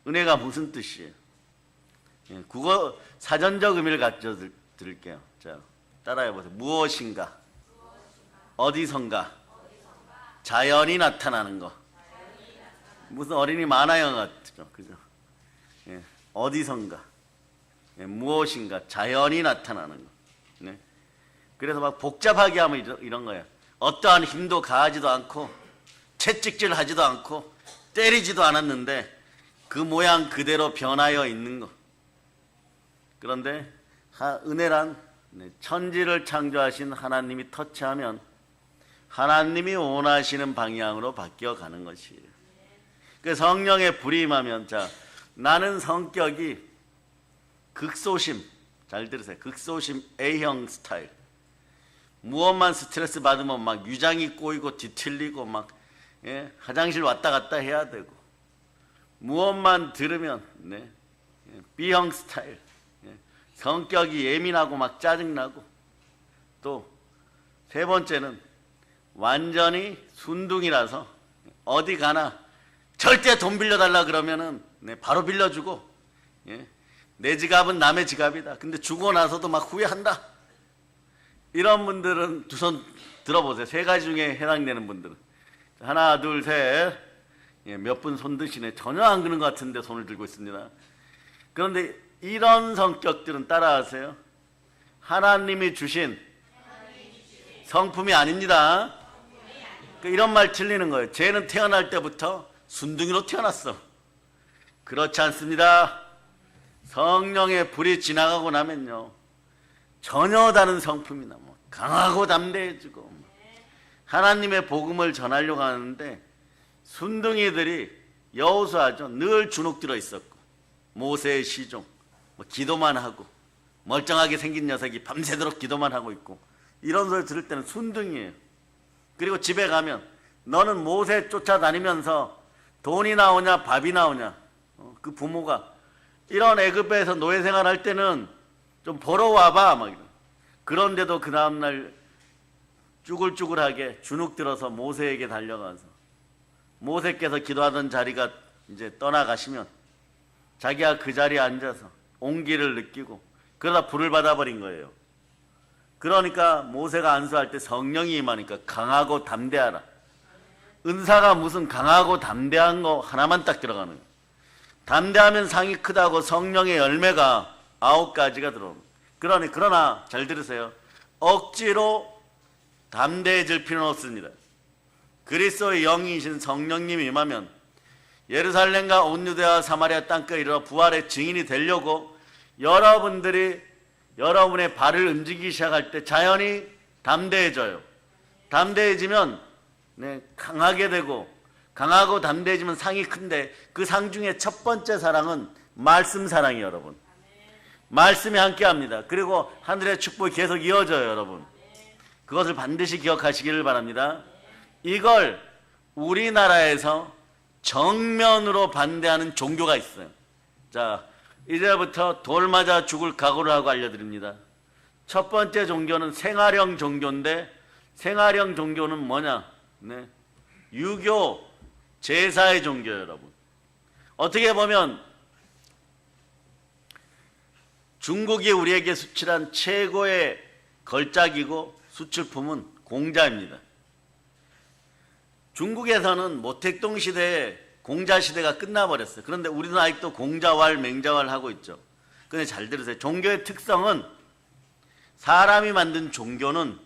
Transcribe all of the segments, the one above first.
은혜가 무슨 뜻이에요? 예, 국어 사전적 의미를 가르쳐 드릴게요. 자, 따라해 보세요. 무엇인가, 어디선가, 자연이 나타나는 거. 무슨 어린이 만화 영화 같죠, 그죠? 예, 어디선가, 예, 무엇인가, 자연이 나타나는 거. 네. 그래서 막 복잡하게 하면 이런 거예요. 어떠한 힘도 가하지도 않고 채찍질 하지도 않고 때리지도 않았는데 그 모양 그대로 변하여 있는 것. 그런데 은혜란 천지를 창조하신 하나님이 터치하면 하나님이 원하시는 방향으로 바뀌어가는 것이에요. 그 성령의 불이 임하면, 자, 나는 성격이 극소심, 잘 들으세요. 극소심 A형 스타일. 무엇만 스트레스 받으면 막 유장이 꼬이고 뒤틀리고 막, 예, 화장실 왔다 갔다 해야 되고, 무엇만 들으면, 네, B형 스타일. 예, 성격이 예민하고 막 짜증나고, 또 세 번째는 완전히 순둥이라서 어디 가나 절대 돈 빌려달라 그러면은, 네, 바로 빌려주고, 예, 내 지갑은 남의 지갑이다. 근데 주고 나서도 막 후회한다. 이런 분들은 두 손 들어보세요. 세 가지 중에 해당되는 분들은. 하나, 둘, 셋. 예, 몇 분 손 드시네. 전혀 안 그런 것 같은데 손을 들고 있습니다. 그런데 이런 성격들은 따라하세요. 하나님이 주신 성품이 아닙니다. 이런 말 틀리는 거예요. 쟤는 태어날 때부터 순둥이로 태어났어. 그렇지 않습니다. 성령의 불이 지나가고 나면요, 전혀 다른 성품이 나와. 강하고 담대해지고, 하나님의 복음을 전하려고 하는데 순둥이들이 여호수아죠. 늘 주눅 들어 있었고, 모세의 시종, 기도만 하고, 멀쩡하게 생긴 녀석이 밤새도록 기도만 하고 있고, 이런 소리 들을 때는 순둥이에요. 그리고 집에 가면 너는 모세 쫓아다니면서 돈이 나오냐 밥이 나오냐, 그 부모가 이런 애굽에서 노예 생활할 때는 좀 보러 와봐 막 이런. 그런데도 그 다음날 쭈글쭈글하게 주눅 들어서 모세에게 달려가서, 모세께서 기도하던 자리가 이제 떠나가시면 자기가 그 자리에 앉아서 온기를 느끼고 그러다 불을 받아버린 거예요. 그러니까 모세가 안수할 때 성령이 임하니까 강하고 담대하라. 은사가 무슨 강하고 담대한 거 하나만 딱 들어가는 거예요. 담대하면 상이 크다고 성령의 열매가 9가지가 들어옵니다. 그러나 잘 들으세요. 억지로 담대해질 필요는 없습니다. 그리스도의 영이신 성령님이 임하면 예루살렘과 온 유대와 사마리아 땅까지 이르러 부활의 증인이 되려고 여러분들이 여러분의 발을 움직이기 시작할 때 자연히 담대해져요. 담대해지면, 네, 강하게 되고, 강하고 담대해지면 상이 큰데 그 상 중에 첫 번째 사랑은 말씀 사랑이에요, 여러분. 말씀이 함께합니다. 그리고 하늘의 축복이 계속 이어져요, 여러분. 그것을 반드시 기억하시기를 바랍니다. 이걸 우리나라에서 정면으로 반대하는 종교가 있어요. 자, 이제부터 돌 맞아 죽을 각오를 하고 알려드립니다. 첫 번째 종교는 생활형 종교인데, 생활형 종교는 뭐냐? 네, 유교 제사의 종교예요, 여러분. 어떻게 보면 중국이 우리에게 수출한 최고의 걸작이고 수출품은 공자입니다. 중국에서는 모택동 시대에 공자 시대가 끝나버렸어요. 그런데 우리는 아직도 공자왈, 맹자왈 하고 있죠. 근데 잘 들으세요. 종교의 특성은, 사람이 만든 종교는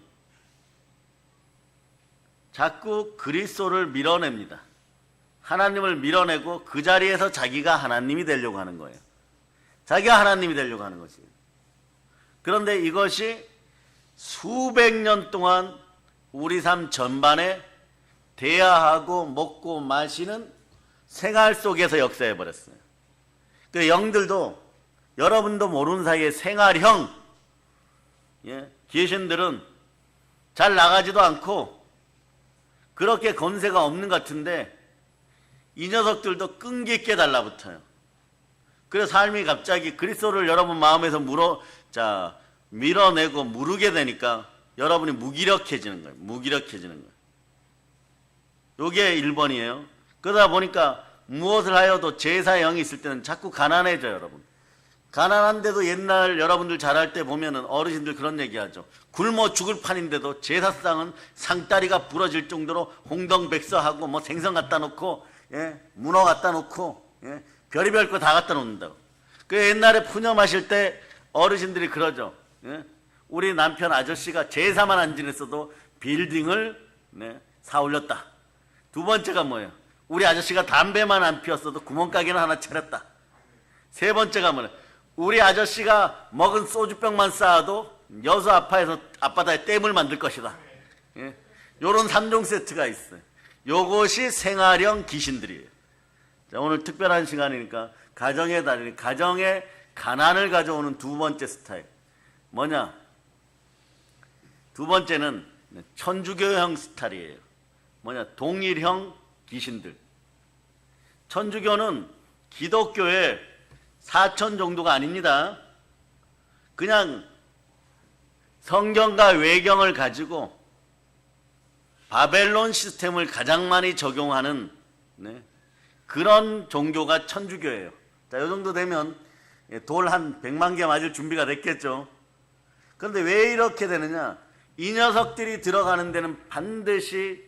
자꾸 그리스도를 밀어냅니다. 하나님을 밀어내고 그 자리에서 자기가 하나님이 되려고 하는 거예요. 자기가 하나님이 되려고 하는 것이에요. 그런데 이것이 수백 년 동안 우리 삶 전반에 대하하고 먹고 마시는 생활 속에서 역사해버렸어요. 그 영들도 여러분도 모르는 사이에 생활형, 예, 귀신들은 잘 나가지도 않고 그렇게 건세가 없는 것 같은데 이 녀석들도 끈기 있게 달라붙어요. 그래서 삶이 갑자기 그리스도를 여러분 마음에서 밀어내고 무르게 되니까 여러분이 무기력해지는 거예요. 무기력해지는 거예요. 요게 1번이에요. 그러다 보니까 무엇을 하여도 제사의 영이 있을 때는 자꾸 가난해져요, 여러분. 가난한데도 옛날 여러분들 잘할 때 보면은 어르신들 그런 얘기하죠. 굶어 죽을 판인데도 제사상은 상다리가 부러질 정도로 홍동백서하고 뭐 생선 갖다 놓고, 예, 문어 갖다 놓고, 예, 별의별 거 다 갖다 놓는다고. 그 옛날에 푸념하실 때 어르신들이 그러죠. 예? 우리 남편 아저씨가 제사만 안 지냈어도 빌딩을, 네, 사 올렸다. 두 번째가 뭐예요? 우리 아저씨가 담배만 안 피웠어도 구멍가게는 하나 차렸다. 세 번째가 뭐예요? 우리 아저씨가 먹은 소주병만 쌓아도 여수 앞바다에 댐을 만들 것이다. 예? 요런 3종 세트가 있어요. 요것이 생활형 귀신들이에요. 자, 오늘 특별한 시간이니까 가정의 달인, 가정의 가난을 가져오는 두 번째 스타일. 뭐냐? 두 번째는 천주교형 스타일이에요. 뭐냐? 동일형 귀신들. 천주교는 기독교의 4천 정도가 아닙니다. 그냥 성경과 외경을 가지고 바벨론 시스템을 가장 많이 적용하는, 네, 그런 종교가 천주교예요. 자, 이 정도 되면 돌 한 100만 개 맞을 준비가 됐겠죠. 그런데 왜 이렇게 되느냐? 이 녀석들이 들어가는 데는 반드시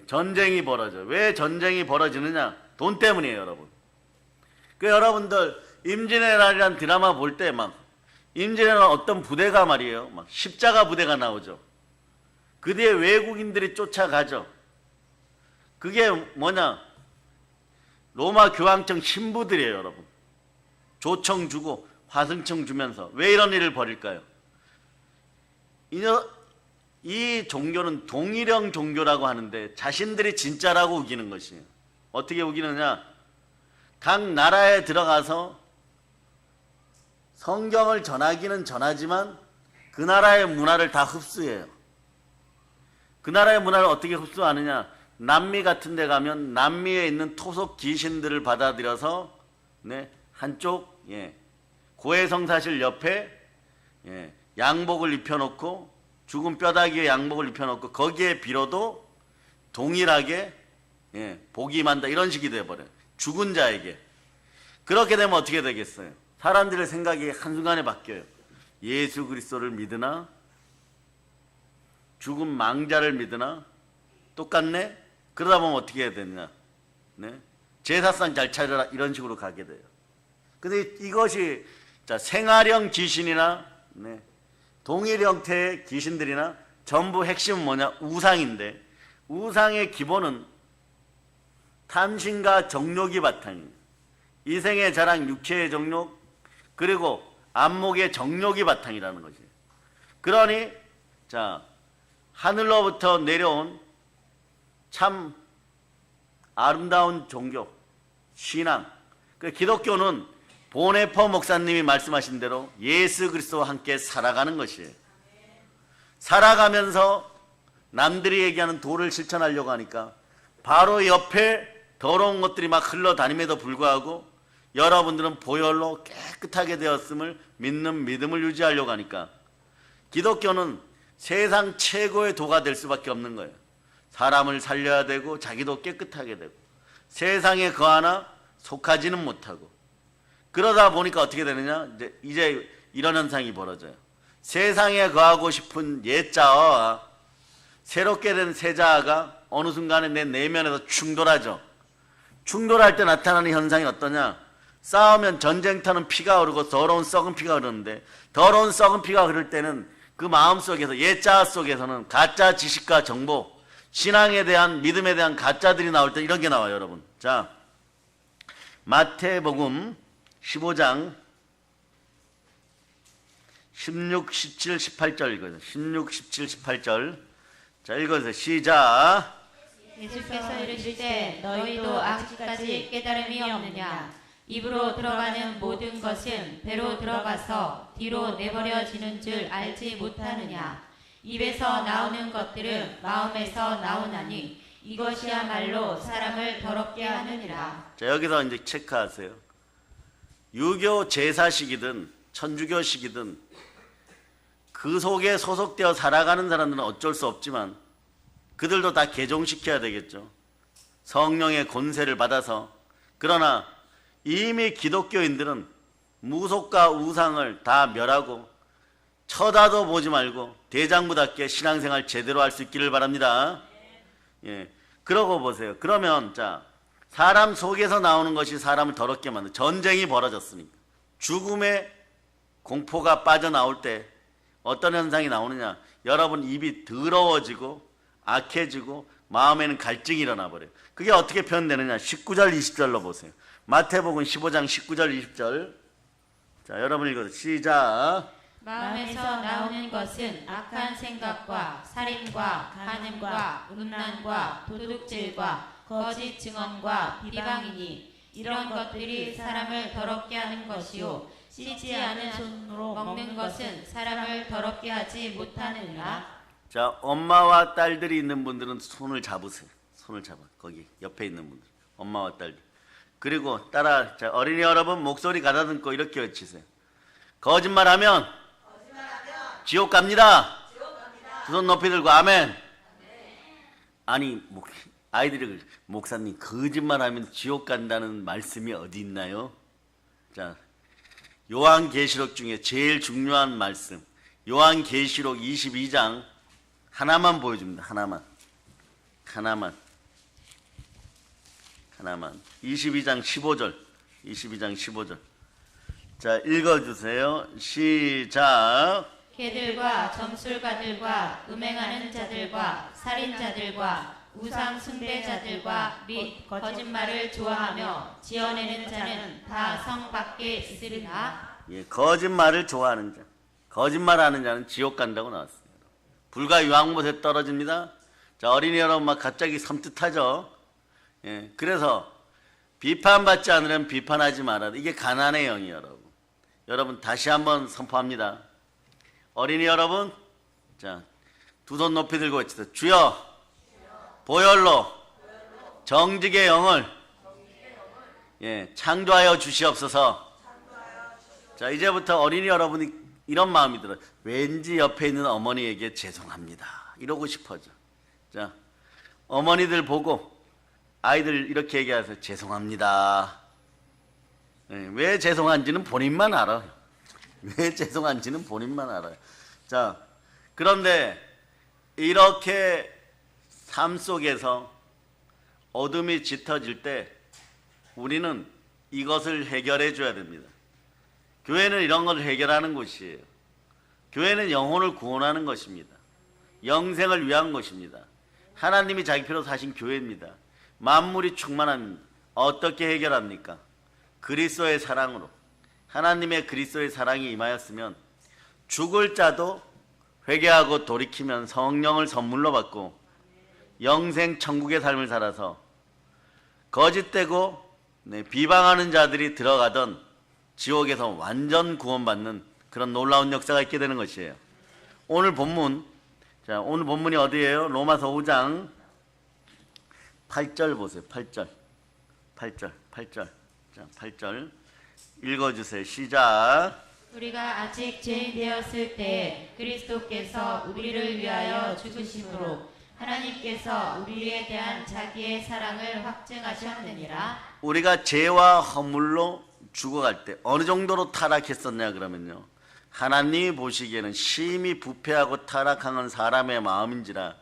전쟁이 벌어져요. 왜 전쟁이 벌어지느냐? 돈 때문이에요, 여러분. 그 여러분들 임진의 날이란 드라마 볼 때 막 임진의 날 어떤 부대가 말이에요, 막 십자가 부대가 나오죠. 그 뒤에 외국인들이 쫓아가죠. 그게 뭐냐? 로마 교황청 신부들이에요, 여러분. 조청 주고 화승청 주면서. 왜 이런 일을 벌일까요? 이 종교는 동일형 종교라고 하는데 자신들이 진짜라고 우기는 것이에요. 어떻게 우기느냐? 각 나라에 들어가서 성경을 전하기는 전하지만 그 나라의 문화를 다 흡수해요. 그 나라의 문화를 어떻게 흡수하느냐? 남미 같은 데 가면 남미에 있는 토속 귀신들을 받아들여서, 네, 한쪽, 예, 고해성사실 옆에, 예, 양복을 입혀놓고, 죽은 뼈다귀에 양복을 입혀놓고 거기에 빌어도 동일하게, 예, 복이 임한다, 이런 식이 돼버려요. 죽은 자에게. 그렇게 되면 어떻게 되겠어요? 사람들의 생각이 한순간에 바뀌어요. 예수 그리스도를 믿으나? 죽은 망자를 믿으나? 똑같네? 그러다 보면 어떻게 해야 되느냐? 네? 제사상 잘 차려라, 이런 식으로 가게 돼요. 근데 이것이, 자, 생활형 귀신이나, 네, 동일 형태의 귀신들이나 전부 핵심은 뭐냐? 우상인데, 우상의 기본은 탐심과 정욕이 바탕이에요. 이생의 자랑, 육체의 정욕, 그리고 안목의 정욕이 바탕이라는 거지. 그러니, 자, 하늘로부터 내려온 참 아름다운 종교, 신앙. 그 기독교는 보네퍼 목사님이 말씀하신 대로 예수 그리스도와 함께 살아가는 것이에요. 살아가면서 남들이 얘기하는 도를 실천하려고 하니까 바로 옆에 더러운 것들이 막 흘러다님에도 불구하고 여러분들은 보혈로 깨끗하게 되었음을 믿는 믿음을 유지하려고 하니까 기독교는 세상 최고의 도가 될 수밖에 없는 거예요. 사람을 살려야 되고 자기도 깨끗하게 되고 세상에 거하나 속하지는 못하고, 그러다 보니까 어떻게 되느냐? 이제 이런 현상이 벌어져요. 세상에 거하고 싶은 옛자아와 새롭게 된 새자아가 어느 순간에 내 내면에서 충돌하죠. 충돌할 때 나타나는 현상이 어떠냐? 싸우면 전쟁터는 피가 흐르고 더러운 썩은 피가 흐르는데, 더러운 썩은 피가 흐를 때는 그 마음속에서, 옛자아 속에서는 가짜 지식과 정보, 신앙에 대한, 믿음에 대한 가짜들이 나올 때 이런 게 나와요, 여러분. 자, 마태복음 15장 16, 17, 18절 읽어요. 16, 17, 18절. 자, 읽어주세요. 시작. 예수께서 이르실 때 너희도 아직까지 깨달음이 없느냐? 입으로 들어가는 모든 것은 배로 들어가서 뒤로 내버려지는 줄 알지 못하느냐? 입에서 나오는 것들은 마음에서 나오나니 이것이야말로 사람을 더럽게 하느니라. 자, 여기서 이제 체크하세요. 유교 제사식이든 천주교식이든 그 속에 소속되어 살아가는 사람들은 어쩔 수 없지만 그들도 다 개종시켜야 되겠죠. 성령의 권세를 받아서 그러나 이미 기독교인들은 무속과 우상을 다 멸하고 쳐다도 보지 말고 대장부답게 신앙생활 제대로 할 수 있기를 바랍니다. 예, 그러고 보세요. 그러면 자, 사람 속에서 나오는 것이 사람을 더럽게 만든 전쟁이 벌어졌으니까 죽음의 공포가 빠져나올 때 어떤 현상이 나오느냐? 여러분 입이 더러워지고 악해지고 마음에는 갈증이 일어나 버려요. 그게 어떻게 표현되느냐? 19절 20절로 보세요. 마태복음 15장 19절 20절. 자, 여러분 읽어서 시작. 마음에서 나오는 것은 악한 생각과 살인과 간음과 음란과 도둑질과 거짓 증언과 비방이니 이런 것들이 사람을 더럽게 하는 것이요 씻지 않은 손으로 먹는 것은 사람을 더럽게 하지 못하느니라. 자, 엄마와 딸들이 있는 분들은 손을 잡으세요. 손을 잡아. 거기 옆에 있는 분들. 엄마와 딸들. 그리고 따라, 자, 어린이 여러분 목소리 가다듬고 이렇게 외치세요. 거짓말하면 지옥 갑니다. 두 손 높이 들고 아멘. 아니, 아이들이 목사님 거짓말하면 지옥 간다는 말씀이 어디 있나요? 자, 요한계시록 중에 제일 중요한 말씀. 요한계시록 22장 하나만 보여줍니다. 하나만. 22장 15절. 22장 15절. 자, 읽어주세요. 시작. 개들과 점술가들과 음행하는 자들과 살인자들과 우상 숭배자들과 및 거짓말을 좋아하며 지어내는 자는 다 성 밖에 있으리라. 예, 거짓말을 좋아하는 자. 거짓말하는 자는 지옥 간다고 나왔습니다. 불과 유황못에 떨어집니다. 자, 어린이 여러분 막 갑자기 섬뜩하죠. 예, 그래서 비판받지 않으려면 비판하지 말아라. 이게 가난의 영이에요, 여러분. 여러분 다시 한번 선포합니다. 어린이 여러분, 자, 두 손 높이 들고 외치세요. 주여, 보혈로 정직의 영을 예, 창조하여 주시옵소서. 자, 이제부터 어린이 여러분이 이런 마음이 들어요. 왠지 옆에 있는 어머니에게 죄송합니다. 이러고 싶어져. 자, 어머니들 보고 아이들 이렇게 얘기하세요. 죄송합니다. 예, 왜 죄송한지는 본인만 알아요. 왜 죄송한지는 본인만 알아요. 자, 그런데 이렇게 삶 속에서 어둠이 짙어질 때 우리는 이것을 해결해 줘야 됩니다. 교회는 이런 것을 해결하는 곳이에요. 교회는 영혼을 구원하는 것입니다. 영생을 위한 것입니다. 하나님이 자기 피로 사신 교회입니다. 만물이 충만합니다. 어떻게 해결합니까? 그리스도의 사랑으로. 하나님의 그리스도의 사랑이 임하였으면 죽을 자도 회개하고 돌이키면 성령을 선물로 받고 영생 천국의 삶을 살아서 거짓되고 비방하는 자들이 들어가던 지옥에서 완전 구원받는 그런 놀라운 역사가 있게 되는 것이에요. 오늘 본문, 자, 오늘 본문이 어디예요? 로마서 5장 8절 보세요. 8절. 자, 8절 읽어주세요. 시작. 우리가 아직 죄인 되었을 때 그리스도께서 우리를 위하여 죽으심으로 하나님께서 우리에 대한 자기의 사랑을 확증하셨느니라. 우리가 죄와 허물로 죽어갈 때 어느 정도로 타락했었냐 그러면요, 하나님이 보시기에는 심히 부패하고 타락한 사람의 마음인지라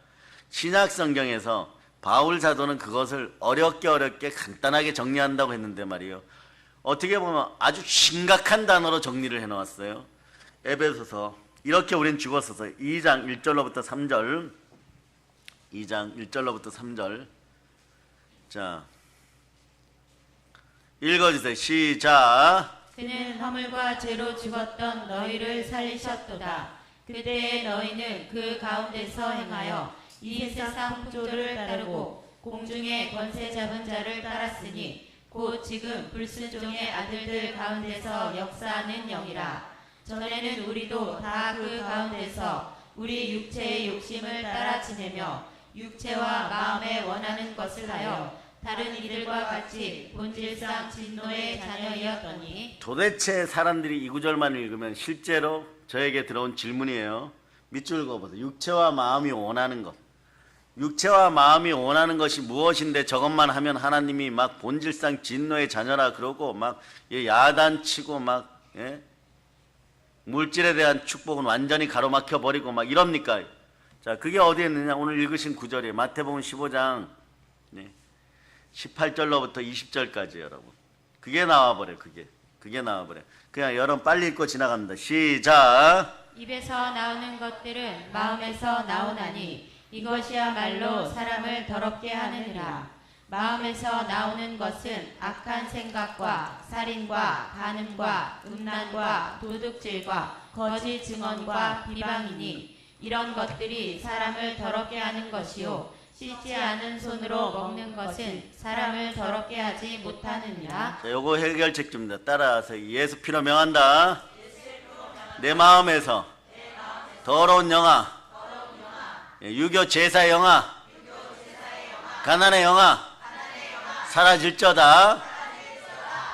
신약 성경에서 바울 사도는 그것을 어렵게 간단하게 정리한다고 했는데 말이에요. 어떻게 보면 아주 심각한 단어로 정리를 해놓았어요. 에베소서 이렇게 우린 죽었어서 2장 1절로부터 3절 2장 1절로부터 3절 자 읽어주세요. 시작. 그는 허물과 죄로 죽었던 너희를 살리셨도다. 그때에 너희는 그 가운데서 행하여 이 세상 풍조를 따르고 공중의 권세 잡은 자를 따랐으니 곧 지금 불순종의 아들들 가운데서 역사하는 영이라. 전에는 우리도 다 그 가운데서 우리 육체의 욕심을 따라 지내며 육체와 마음에 원하는 것을 하여 다른 이들과 같이 본질상 진노의 자녀이었더니. 도대체 사람들이 이 구절만 읽으면 실제로 저에게 들어온 질문이에요. 밑줄 그어보세요. 육체와 마음이 원하는 것. 육체와 마음이 원하는 것이 무엇인데 저것만 하면 하나님이 막 본질상 진노의 자녀라 그러고 막 야단치고 막 물질에 대한 축복은 완전히 가로막혀 버리고 막 이럽니까? 자, 그게 어디에 있느냐? 오늘 읽으신 구절이에요. 마태복음 15장 18절로부터 20절까지 여러분. 그게 나와버려요. 그게 나와버려요. 그냥 여러분 빨리 읽고 지나갑니다. 시작. 입에서 나오는 것들은 마음에서 나오나니 이것이야말로 사람을 더럽게 하느니라. 마음에서 나오는 것은 악한 생각과 살인과 간음과 음란과 도둑질과 거짓 증언과 비방이니 이런 것들이 사람을 더럽게 하는 것이요 씻지 않은 손으로 먹는 것은 사람을 더럽게 하지 못하느니라. 자, 요거 해결책 줍니다. 따라서 예수 피로 명한다. 내 마음에서 더러운 영아, 유교 제사의 영아, 가난의 영아 사라질저다.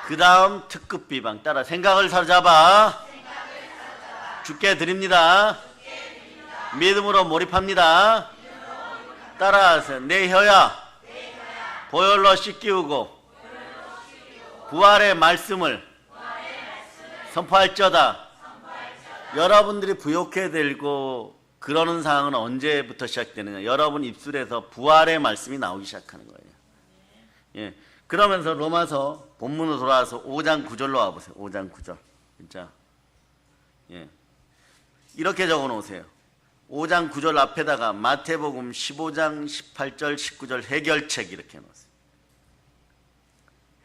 그 다음 특급 비방. 따라 생각을 사로잡아 주께 드립니다. 믿음으로 몰입합니다. 따라서 내 혀야 보혈로 씻기우고 부활의 말씀을 선포할지어다. 여러분들이 부욕해 들고 그러는 상황은 언제부터 시작되느냐? 여러분 입술에서 부활의 말씀이 나오기 시작하는 거예요. 예. 그러면서 로마서 본문으로 돌아와서 5장 9절로 와보세요. 5장 9절. 진짜. 예. 이렇게 적어 놓으세요. 5장 9절 앞에다가 마태복음 15장 18절 19절 해결책 이렇게 놓으세요.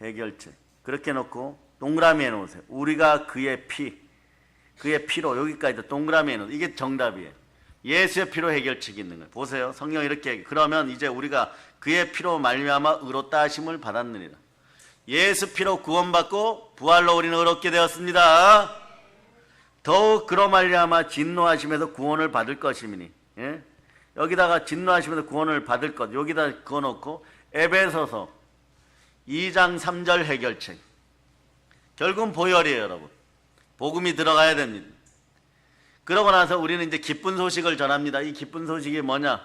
해결책. 그렇게 놓고 동그라미에 놓으세요. 우리가 그의 피로 여기까지 동그라미에 놓으세요. 이게 정답이에요. 예수의 피로 해결책이 있는 거예요. 보세요. 성경 이렇게 그러면 이제 우리가 그의 피로 말미암아 의롭다 하심을 받았느니라. 예수 피로 구원받고 부활로 우리는 의롭게 되었습니다. 더욱 그로 말미암아 진노하심에서 구원을 받을 것이니. 예? 여기다가 진노하심에서 구원을 받을 것 여기다 그어놓고 에베소서 2장 3절 해결책. 결국은 보혈이에요, 여러분. 복음이 들어가야 됩니다. 그러고 나서 우리는 이제 기쁜 소식을 전합니다. 이 기쁜 소식이 뭐냐?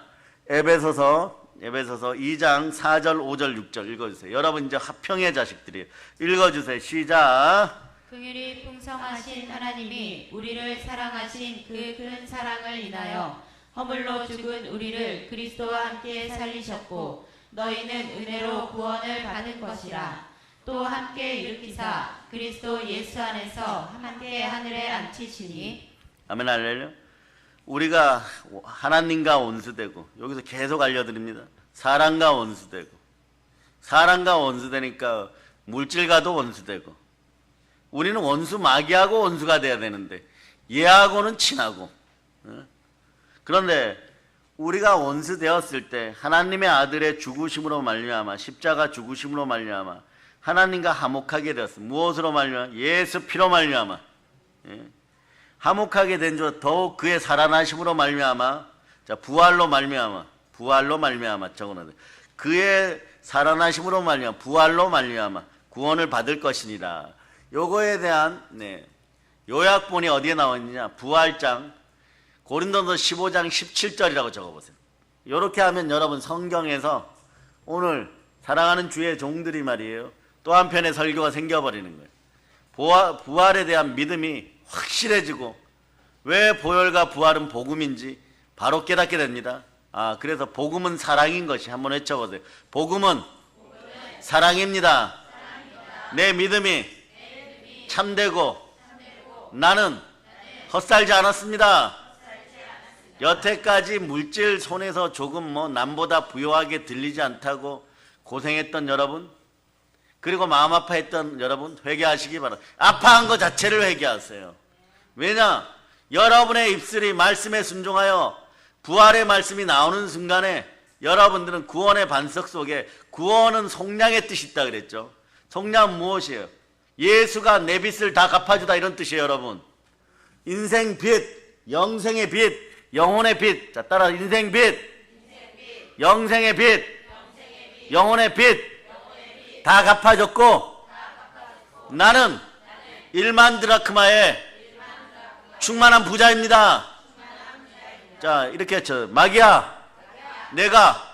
에베소서 2장 4절, 5절, 6절 읽어주세요. 여러분 이제 화평의 자식들이에요. 읽어주세요. 시작. 긍휼이 풍성하신 하나님이 우리를 사랑하신 그 큰 사랑을 인하여 허물로 죽은 우리를 그리스도와 함께 살리셨고 너희는 은혜로 구원을 받은 것이라. 또 함께 일으키사 그리스도 예수 안에서 함께 하늘에 앉히시니. 아멘 할렐루야. 우리가 하나님과 원수되고 여기서 계속 알려드립니다. 사람과 원수되고 사람과 원수되니까 물질과도 원수되고 우리는 원수 마귀하고 원수가 돼야 되는데 얘하고는 친하고. 그런데 우리가 원수 되었을 때 하나님의 아들의 죽으심으로 말미암아 십자가 죽으심으로 말미암아 하나님과 화목하게 되었습니다. 무엇으로 말미암아? 예수 피로 말미암아. 화목하게 된 줄 더욱 그의 살아나심으로 말미암아. 자, 부활로 말미암아 적어놔요. 그의 살아나심으로 말미암아 부활로 말미암아 구원을 받을 것이니라. 요거에 대한 요약본이 어디에 나와 있느냐? 부활장 고린도서 15장 17절이라고 적어보세요. 요렇게 하면 여러분 성경에서 오늘 사랑하는 주의 종들이 말이에요. 또 한편의 설교가 생겨버리는 거예요. 부활에 대한 믿음이 확실해지고 왜 보혈과 부활은 복음인지 바로 깨닫게 됩니다. 그래서 복음은 사랑인 것이 한번 외쳐보세요. 복음은 사랑입니다. 내 믿음이 참되고 나는 헛살지 않았습니다. 여태까지 물질 손에서 조금 남보다 부유하게 들리지 않다고 고생했던 여러분, 그리고 마음 아파했던 여러분 회개하시기 바랍니다. 아파한 것 자체를 회개하세요. 왜냐? 여러분의 입술이 말씀에 순종하여 부활의 말씀이 나오는 순간에 여러분들은 구원의 반석 속에, 구원은 속량의 뜻이 있다 그랬죠. 속량은 무엇이에요? 예수가 내 빚을 다 갚아주다 이런 뜻이에요. 여러분, 인생 빚, 영생의 빚, 영혼의 빚. 자, 따라 인생 빚, 영생의 빚, 영혼의 빚 다 갚아줬고 나는 1만 드라크마의 충만한 부자입니다. 자, 이렇게 했죠. 마귀야, 내가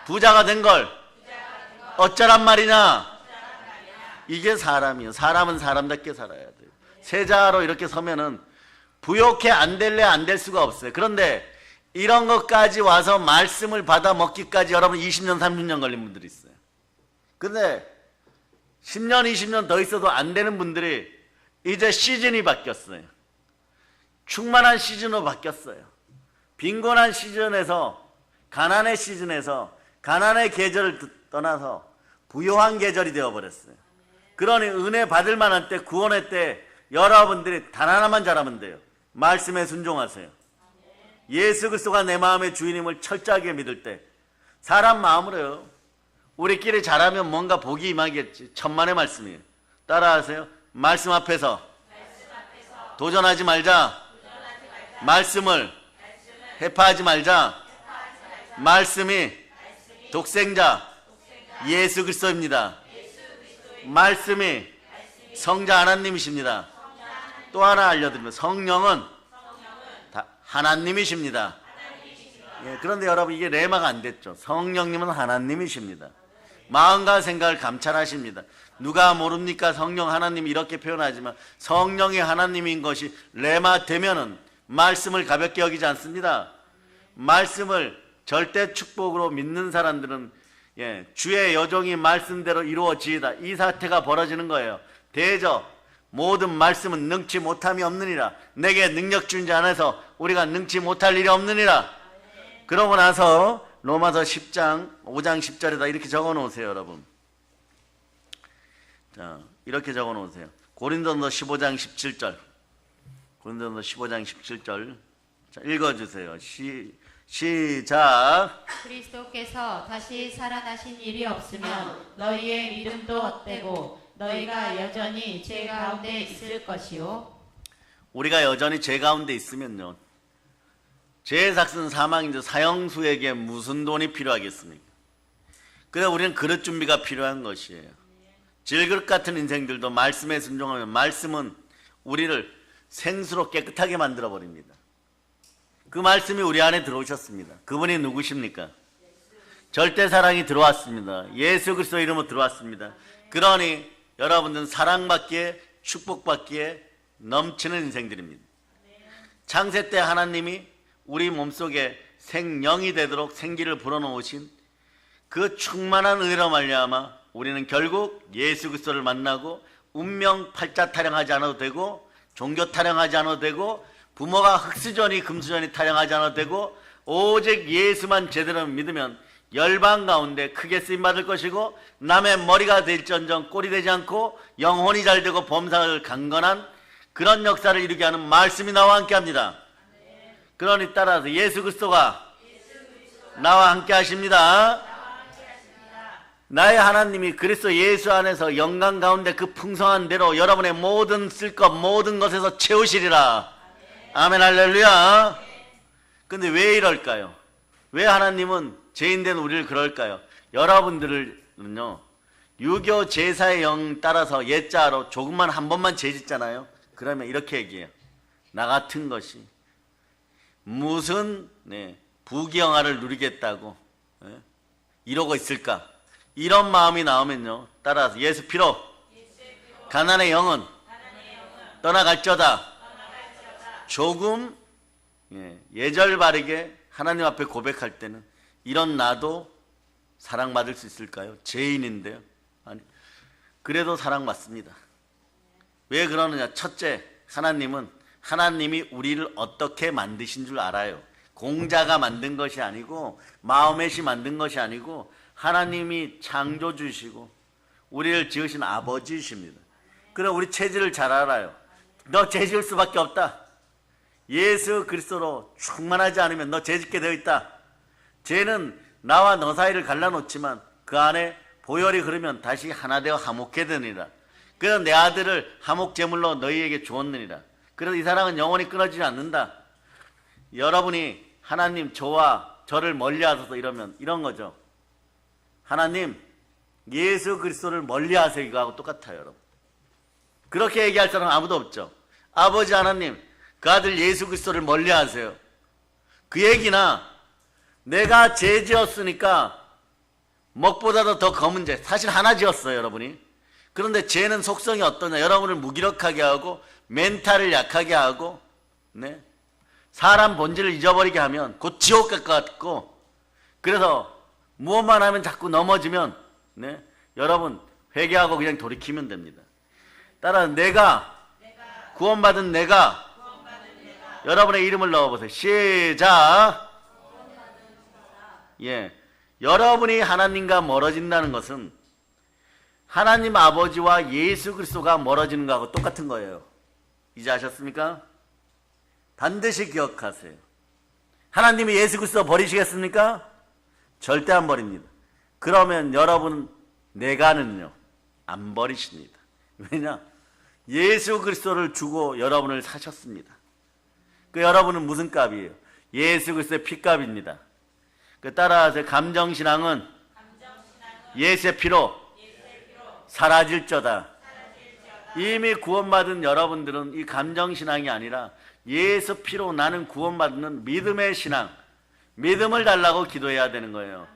부자가 된 걸 어쩌란 말이냐. 이게 사람이에요. 사람은 사람답게 살아야 돼요. 세자로 이렇게 서면은 부욕해 안 될래 안 될 수가 없어요. 그런데 이런 것까지 와서 말씀을 받아 먹기까지 여러분 20년 30년 걸린 분들이 있어요. 근데 10년 20년 더 있어도 안 되는 분들이 이제 시즌이 바뀌었어요. 충만한 시즌으로 바뀌었어요. 빈곤한 시즌에서 가난의 시즌에서 가난의 계절을 떠나서 부요한 계절이 되어버렸어요. 그러니 은혜 받을 만한 때, 구원의 때 여러분들이 단 하나만 잘하면 돼요. 말씀에 순종하세요. 예수 그리스도가 내 마음의 주인임을 철저하게 믿을 때 사람 마음으로요. 우리끼리 잘하면 뭔가 복이 임하겠지. 천만의 말씀이에요. 따라하세요. 말씀 앞에서 도전하지 말자. 말씀을 해파하지 말자. 말씀이 독생자 예수 그리스도입니다. 말씀이 성자 하나님이십니다. 또 하나 알려드리면 성령은 다 하나님이십니다. 예, 그런데 여러분 이게 레마가 안 됐죠. 성령님은 하나님이십니다. 마음과 생각을 감찰하십니다. 누가 모릅니까? 성령 하나님 이렇게 표현하지만 성령이 하나님인 것이 레마 되면은 말씀을 가볍게 여기지 않습니다. 말씀을 절대 축복으로 믿는 사람들은 예, 주의 여종이 말씀대로 이루어지이다. 이 사태가 벌어지는 거예요. 대저 모든 말씀은 능치 못함이 없느니라. 내게 능력 준 자 안에서 우리가 능치 못할 일이 없느니라. 그러고 나서 로마서 10장 5장 10절에다 이렇게 적어 놓으세요. 여러분, 자, 이렇게 적어 놓으세요. 고린도서 15장 17절, 고린도서 15장 17절. 자, 읽어주세요. 시작. 그리스도께서 다시 살아나신 일이 없으면 너희의 믿음도 헛되고 너희가 여전히 죄 가운데 있을 것이요. 우리가 여전히 죄 가운데 있으면요, 죄의 삭은 사망인데 사형수에게 무슨 돈이 필요하겠습니까? 그래서 우리는 그릇 준비가 필요한 것이에요. 질그릇 같은 인생들도 말씀에 순종하면 말씀은 우리를 생수로 깨끗하게 만들어 버립니다. 그 말씀이 우리 안에 들어오셨습니다. 그분이 누구십니까? 절대 사랑이 들어왔습니다. 예수 그리스도 이름으로 들어왔습니다. 그러니 여러분들은 사랑받기에 축복받기에 넘치는 인생들입니다. 창세 때 하나님이 우리 몸속에 생명이 되도록 생기를 불어넣으신 그 충만한 은혜로 말미암아 우리는 결국 예수 그리스도를 만나고 운명 팔자 타령하지 않아도 되고 종교 타령하지 않아도 되고 부모가 흑수저니 금수저니 타령하지 않아도 되고 오직 예수만 제대로 믿으면 열방 가운데 크게 쓰임받을 것이고 남의 머리가 될지언정 꼴이 되지 않고 영혼이 잘되고 범사를 강건한 그런 역사를 이루게 하는 말씀이 나와 함께 합니다. 그러니 따라서 예수 그리스도가 나와 함께 하십니다. 나의 하나님이 그리스도 예수 안에서 영광 가운데 그 풍성한 대로 여러분의 모든 쓸 것 모든 것에서 채우시리라. 아멘 할렐루야. 근데 왜 이럴까요? 왜 하나님은 죄인된 우리를 그럴까요? 여러분들은요, 유교 제사의 영 따라서 옛자로 조금만 한 번만 죄 짓잖아요. 그러면 이렇게 얘기해요. 나 같은 것이 무슨 부귀영화를 누리겠다고 이러고 있을까? 이런 마음이 나오면요, 따라서 예수 피로 가난의 영은 떠나갈지어다. 조금 예절 바르게 하나님 앞에 고백할 때는 이런 나도 사랑받을 수 있을까요? 죄인인데요. 아니, 그래도 사랑받습니다. 왜 그러느냐? 첫째, 하나님이 우리를 어떻게 만드신 줄 알아요. 공자가 만든 것이 아니고 마호멧이 만든 것이 아니고 하나님이 창조주시고 우리를 지으신 아버지이십니다. 그래 우리 체질을 잘 알아요. 너 죄 지을 수밖에 없다. 예수 그리스도로 충만하지 않으면 너 죄짓게 되어 있다. 죄는 나와 너 사이를 갈라놓지만 그 안에 보혈이 흐르면 다시 하나 되어 화목해 되느니라. 그래서 내 아들을 화목제물로 너희에게 주었느니라. 그래서 이 사랑은 영원히 끊어지지 않는다. 여러분이 하나님 저를 멀리 하소서 이러면 이런 거죠. 하나님 예수 그리스도를 멀리 하세요. 이거하고 똑같아요. 여러분, 그렇게 얘기할 사람은 아무도 없죠. 아버지 하나님 그 아들 예수 그리스도를 멀리 하세요. 그 얘기나 내가 죄 지었으니까 먹보다도 더 검은 죄. 사실 하나 지었어요, 여러분이. 그런데 죄는 속성이 어떠냐? 여러분을 무기력하게 하고 멘탈을 약하게 하고, 네? 사람 본질을 잊어버리게 하면 곧 지옥 갈 것 같고, 그래서 무엇만 하면 자꾸 넘어지면, 네? 여러분 회개하고 그냥 돌이키면 됩니다. 따라 내가 구원받은 내가 여러분의 이름을 넣어보세요. 시작. 예, 여러분이 하나님과 멀어진다는 것은 하나님 아버지와 예수 그리스도가 멀어지는 것하고 똑같은 거예요. 이제 아셨습니까? 반드시 기억하세요. 하나님이 예수 그리스도 버리시겠습니까? 절대 안 버립니다. 그러면 여러분 내가는요 안 버리십니다. 왜냐? 예수 그리스도를 주고 여러분을 사셨습니다. 그 여러분은 무슨 값이에요? 예수 그리스도의 피값입니다. 그 따라서 감정신앙은 예수의 피로 사라질저다. 이미 구원받은 여러분들은 이 감정신앙이 아니라 예수 피로 나는 구원받는 믿음의 신앙, 믿음을 달라고 기도해야 되는 거예요.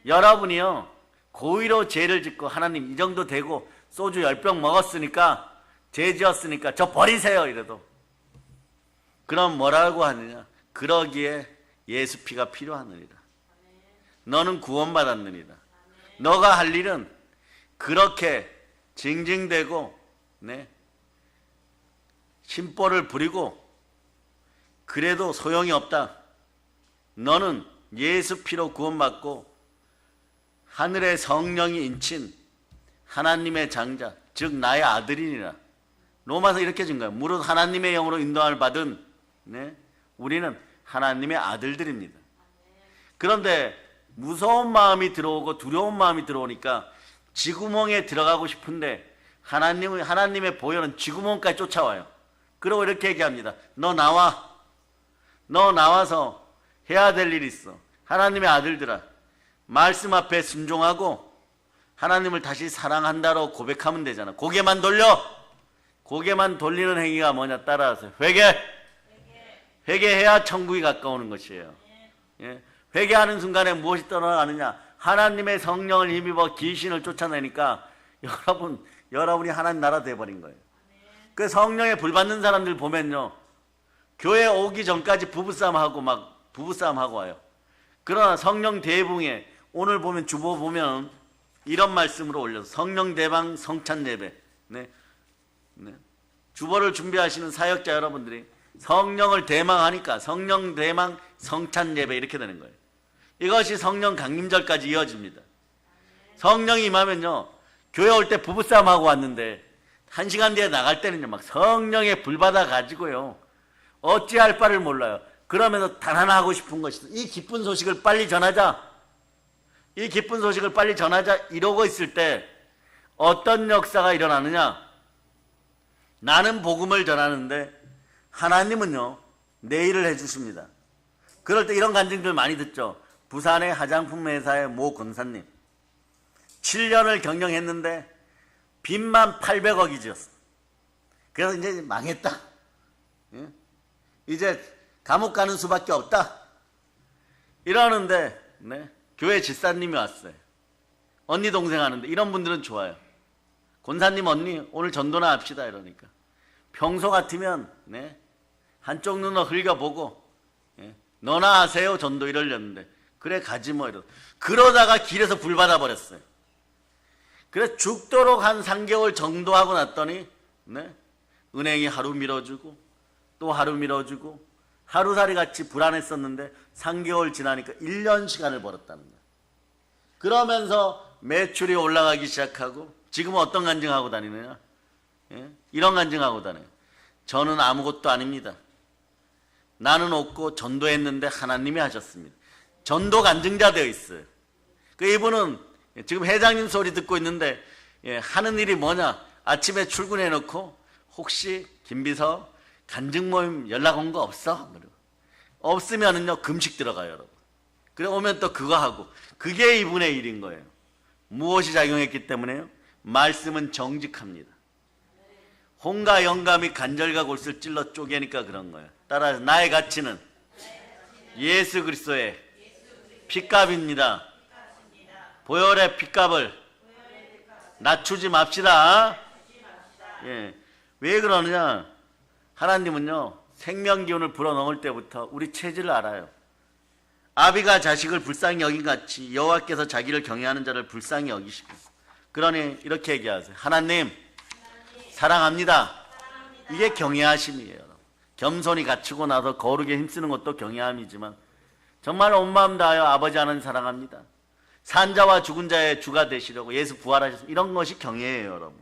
여러분이요 고의로 죄를 짓고 하나님 이 정도 되고 소주 10병 먹었으니까 죄 지었으니까 저 버리세요 이래도 그럼 뭐라고 하느냐? 그러기에 예수 피가 필요하느니라. 너는 구원받았느니라. 너가 할 일은 그렇게 징징대고 네? 심보를 부리고 그래도 소용이 없다. 너는 예수 피로 구원받고 하늘의 성령이 인친 하나님의 장자 즉 나의 아들이니라. 로마서 이렇게 준 거예요. 무릇 하나님의 영으로 인도함을 받은 네? 우리는 하나님의 아들들입니다. 그런데 무서운 마음이 들어오고 두려운 마음이 들어오니까 쥐구멍에 들어가고 싶은데 하나님의 보혈은 쥐구멍까지 쫓아와요. 그리고 이렇게 얘기합니다. 너 나와. 너 나와서 해야 될 일이 있어. 하나님의 아들들아 말씀 앞에 순종하고 하나님을 다시 사랑한다로 고백하면 되잖아. 고개만 돌려. 고개만 돌리는 행위가 뭐냐? 따라하세요. 회개해야 천국이 가까우는 것이에요. 예? 회개하는 순간에 무엇이 떠나가느냐? 하나님의 성령을 힘입어 귀신을 쫓아내니까 여러분이 하나님 나라 돼버린 거예요. 그 성령에 불받는 사람들 보면요, 교회 오기 전까지 부부싸움하고 와요. 그러나 성령 대붕에 오늘 보면 주보 보면 이런 말씀으로 올려서 성령 대방 성찬 예배. 네. 주보를 준비하시는 사역자 여러분들이 성령을 대망하니까 성령 대망 성찬 예배 이렇게 되는 거예요. 이것이 성령 강림절까지 이어집니다. 성령이 임하면요, 교회 올 때 부부싸움하고 왔는데 1시간 뒤에 나갈 때는요 막 성령에 불받아 가지고요 어찌할 바를 몰라요. 그러면서 단 하나 하고 싶은 것이 이 기쁜 소식을 빨리 전하자. 이 기쁜 소식을 빨리 전하자 이러고 있을 때 어떤 역사가 일어나느냐? 나는 복음을 전하는데 하나님은요 내 일을 해주십니다. 그럴 때 이런 간증들 많이 듣죠. 부산의 화장품 회사의 모 권사님 7년을 경영했는데 빚만 800억이 지었어. 그래서 이제 망했다. 예? 이제 감옥 가는 수밖에 없다. 이러는데 네? 교회 집사님이 왔어요. 언니 동생 하는데 이런 분들은 좋아요. 권사님 언니 오늘 전도나 합시다 이러니까 평소 같으면 네? 한쪽 눈을 흘겨보고 예? 너나 하세요 전도 이러려는데 그래 가지 뭐 이러. 그러다가 길에서 불 받아버렸어요. 그래서 죽도록 한 3개월 정도하고 났더니 네? 은행이 하루 밀어주고 또 하루 밀어주고 하루살이 같이 불안했었는데 3개월 지나니까 1년 시간을 벌었다는 거예요. 그러면서 매출이 올라가기 시작하고 지금은 어떤 간증하고 다니느냐? 예? 이런 간증하고 다녀요. 저는 아무것도 아닙니다. 나는 없고 전도했는데 하나님이 하셨습니다. 전도 간증자 되어 있어요. 그 이분은 지금 회장님 소리 듣고 있는데 예, 하는 일이 뭐냐? 아침에 출근해 놓고 혹시 김비서 간증 모임 연락 온 거 없어? 없으면은요 금식 들어가요 여러분. 그래 오면 또 그거 하고 그게 이분의 일인 거예요. 무엇이 작용했기 때문에요? 말씀은 정직합니다. 홍과 영감이 간절과 골수를 찔러 쪼개니까 그런 거예요. 따라서 나의 가치는 예수 그리스도의 피값입니다. 보혈의 핏값을 낮추지 맙시다. 예. 왜 그러느냐? 하나님은요, 생명 기운을 불어넣을 때부터 우리 체질을 알아요. 아비가 자식을 불쌍히 여긴 같이 여호와께서 자기를 경외하는 자를 불쌍히 여기시고. 그러니 이렇게 얘기하세요. 하나님, 사랑합니다. 이게 경외하심이에요. 겸손히 갖추고 나서 거룩에 힘쓰는 것도 경외함이지만 정말 온 마음 다하여 아버지 하나님 사랑합니다. 산자와 죽은 자의 주가 되시려고 예수 부활하셨습니다. 이런 것이 경외예요, 여러분.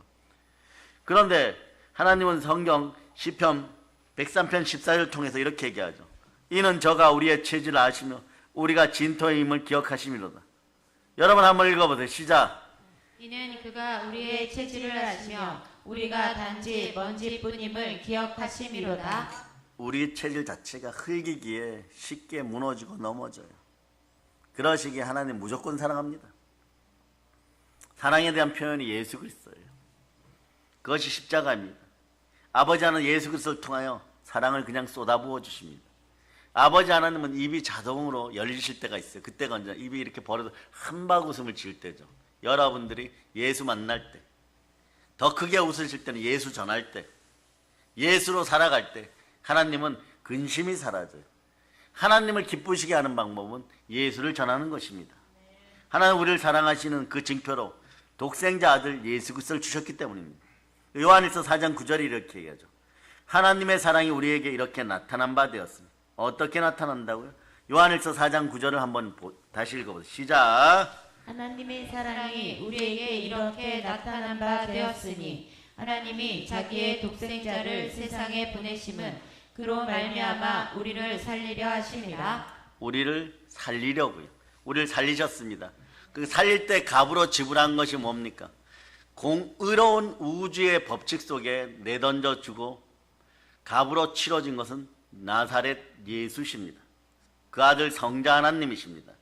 그런데 하나님은 성경 시편 103편 14절 통해서 이렇게 얘기하죠. 이는 저가 우리의 체질을 아시며 우리가 진토의 힘을 기억하심이로다. 여러분 한번 읽어보세요. 시작. 이는 그가 우리의 체질을 아시며 우리가 단지 먼지뿐임을 기억하심이로다. 우리 체질 자체가 흙이기에 쉽게 무너지고 넘어져요. 그러시기에 하나님 무조건 사랑합니다. 사랑에 대한 표현이 예수 그리스도예요. 그것이 십자가입니다. 아버지 하나님 예수 그리스도를 통하여 사랑을 그냥 쏟아부어 주십니다. 아버지 하나님은 입이 자동으로 열리실 때가 있어요. 그때가 언제? 입이 이렇게 벌어서 한박 웃음을 지을 때죠. 여러분들이 예수 만날 때, 더 크게 웃으실 때는 예수 전할 때, 예수로 살아갈 때 하나님은 근심이 사라져요. 하나님을 기쁘시게 하는 방법은 예수를 전하는 것입니다. 하나님 우리를 사랑하시는 그 증표로 독생자 아들 예수 그리스도를 주셨기 때문입니다. 요한일서 4장 9절이 이렇게 얘기하죠. 하나님의 사랑이 우리에게 이렇게 나타난 바 되었습니다. 어떻게 나타난다고요? 요한일서 4장 9절을 한번 다시 읽어보세요. 시작. 하나님의 사랑이 우리에게 이렇게 나타난 바 되었으니 하나님이 자기의 독생자를 세상에 보내심은 그로 말미암아 우리를 살리려 하심이라. 우리를 살리려고요. 우리를 살리셨습니다. 그 살릴 때 값으로 지불한 것이 뭡니까? 의로운 우주의 법칙 속에 내던져 주고 값으로 치러진 것은 나사렛 예수십니다. 그 아들 성자 하나님이십니다.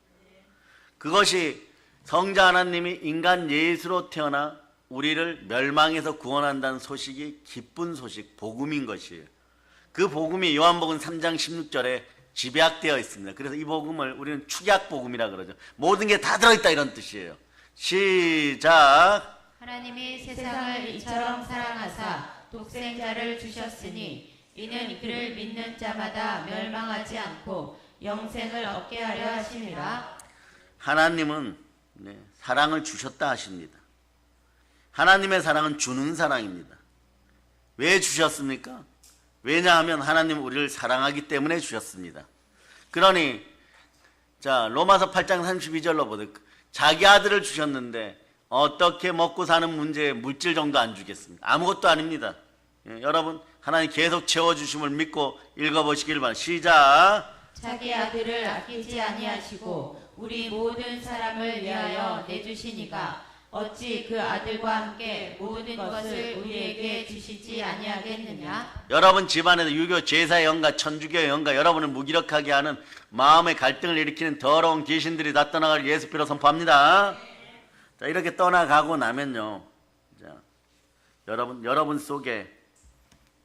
그것이 성자 하나님이 인간 예수로 태어나 우리를 멸망에서 구원한다는 소식이 기쁜 소식, 복음인 것이에요. 그 복음이 요한복음 3장 16절에 집약되어 있습니다. 그래서 이 복음을 우리는 축약복음이라 그러죠. 모든 게 다 들어있다 이런 뜻이에요. 시작. 하나님이 세상을 이처럼 사랑하사 독생자를 주셨으니 이는 그를 믿는 자마다 멸망하지 않고 영생을 얻게 하려 하심이라. 하나님은 사랑을 주셨다 하십니다. 하나님의 사랑은 주는 사랑입니다. 왜 주셨습니까? 왜냐하면 하나님 우리를 사랑하기 때문에 주셨습니다. 그러니 자 로마서 8장 32절로 보세요. 자기 아들을 주셨는데 어떻게 먹고 사는 문제에 물질 정도 안 주겠습니까? 아무것도 아닙니다. 여러분 하나님 계속 채워주심을 믿고 읽어보시길 바랍니다. 시작. 자기 아들을 아끼지 아니하시고 우리 모든 사람을 위하여 내주시니가 어찌 그 아들과 함께 모든 것을 우리에게 주시지 아니하겠느냐. 여러분 집안에서 유교 제사의 영가 천주교의 영가 여러분을 무기력하게 하는 마음의 갈등을 일으키는 더러운 귀신들이 다 떠나갈 예수피로 선포합니다. 자 이렇게 떠나가고 나면요, 자, 여러분 속에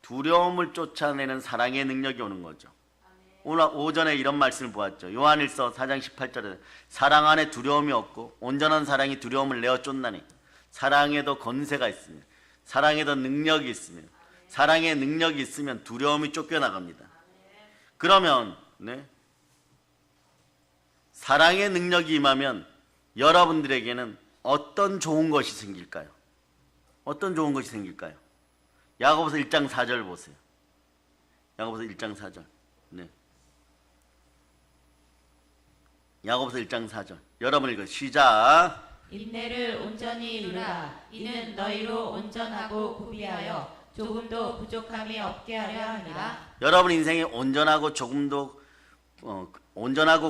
두려움을 쫓아내는 사랑의 능력이 오는 거죠. 오늘 오전에 이런 말씀을 보았죠. 요한일서 4장 18절에 사랑 안에 두려움이 없고 온전한 사랑이 두려움을 내어 쫓나니 사랑에도 권세가 있습니다. 사랑에도 능력이 있습니다. 사랑의 능력이 있으면 두려움이 쫓겨나갑니다. 그러면 사랑의 능력이 임하면 여러분들에게는 어떤 좋은 것이 생길까요? 어떤 좋은 것이 생길까요? 야고보서 1장 4절 보세요. 야고보서 1장 4절. 야고보서 1장 4절. 여러분 읽어 시작. 인내를 온전히 이루라. 이는 너희로 온전하고 구비하여 조금도 부족함이 없게 하려 함이라. 여러분 인생에 온전하고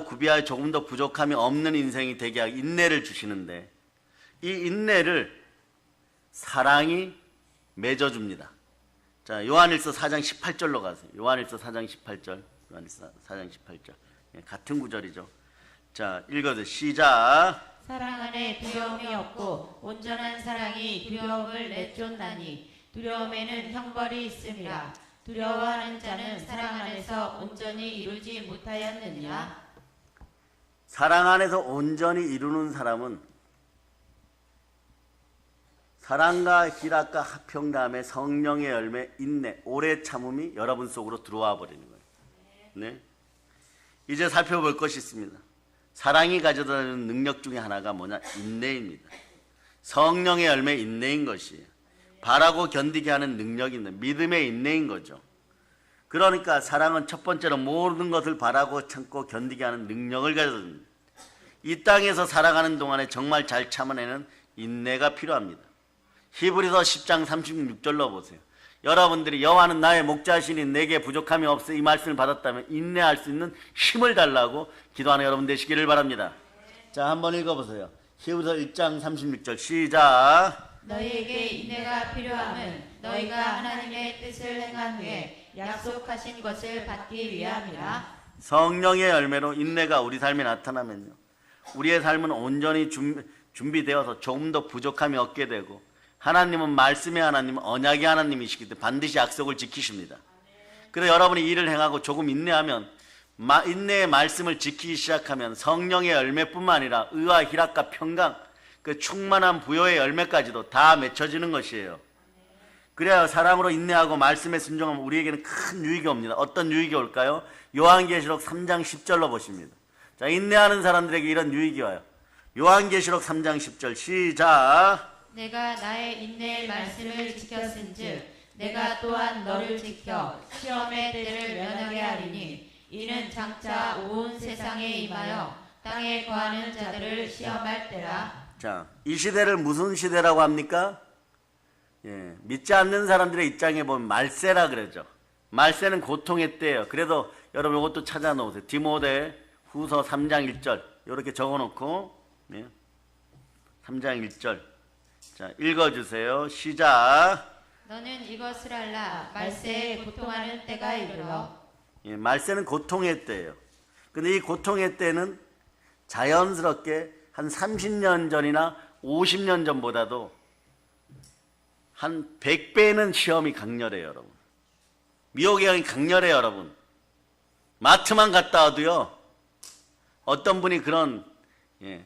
구비하여 조금도 부족함이 없는 인생이 되게 하기 인내를 주시는데 이 인내를 사랑이 맺어줍니다. 자 요한일서 4장 18절로 가세요. 요한일서 4장 18절. 요한일서 4장 18절. 같은 구절이죠. 자 읽어서 시작. 사랑 안에 두려움이 없고 온전한 사랑이 두려움을 내쫓나니 두려움에는 형벌이 있음이라. 두려워하는 자는 사랑 안에서 온전히 이루지 못하였느냐. 사랑 안에서 온전히 이루는 사람은 사랑과 희락과 화평 다음에 성령의 열매 인내, 오래 참음이 여러분 속으로 들어와 버리는 거예요. 네. 이제 살펴볼 것이 있습니다. 사랑이 가져다 주는 능력 중에 하나가 뭐냐? 인내입니다. 성령의 열매 인내인 것이에요. 바라고 견디게 하는 능력이 있는 믿음의 인내인 거죠. 그러니까 사랑은 첫 번째로 모든 것을 바라고 참고 견디게 하는 능력을 가져줍니다. 이 땅에서 살아가는 동안에 정말 잘 참아내는 인내가 필요합니다. 히브리서 10장 36절로 보세요. 여러분들이 여호와는 나의 목자시니 내게 부족함이 없어 이 말씀을 받았다면 인내할 수 있는 힘을 달라고 기도하는 여러분 되시기를 바랍니다. 자, 한번 읽어보세요. 히브리서 1장 36절 시작. 너희에게 인내가 필요함은 너희가 하나님의 뜻을 행한 후에 약속하신 것을 받기 위함이라. 성령의 열매로 인내가 우리 삶에 나타나면요, 우리의 삶은 온전히 준비되어서 조금 더 부족함이 없게 되고, 하나님은 말씀의 하나님, 언약의 하나님이시기 때문에 반드시 약속을 지키십니다. 그래서 여러분이 일을 행하고 조금 인내하면, 인내의 말씀을 지키기 시작하면 성령의 열매뿐만 아니라 의와 희락과 평강, 그 충만한 부요의 열매까지도 다 맺혀지는 것이에요. 그래야 사랑으로 인내하고 말씀에 순종하면 우리에게는 큰 유익이 옵니다. 어떤 유익이 올까요? 요한계시록 3장 10절로 보십니다. 자, 인내하는 사람들에게 이런 유익이 와요. 요한계시록 3장 10절 시작. 내가 나의 인내의 말씀을 지켰은즉 내가 또한 너를 지켜 시험의 때를 면하게 하리니 이는 장차 온 세상에 임하여 땅에 거하는 자들을 시험할 때라. 자, 이 시대를 무슨 시대라고 합니까? 예, 믿지 않는 사람들의 입장에 보면 말세라 그러죠. 말세는 고통의 때예요. 그래도 여러분 이것도 찾아놓으세요. 디모데 후서 3장 1절 이렇게 적어놓고, 예, 3장 1절 자, 읽어주세요. 시작. 너는 이것을 알라. 말세에 고통하는 때가 이르러. 예, 말세는 고통의 때예요. 근데 이 고통의 때는 자연스럽게 한 30년 전이나 50년 전보다도 한 100배는 시험이 강렬해요, 여러분. 미혹의 영이 강렬해요, 여러분. 마트만 갔다 와도요, 어떤 분이 그런, 예,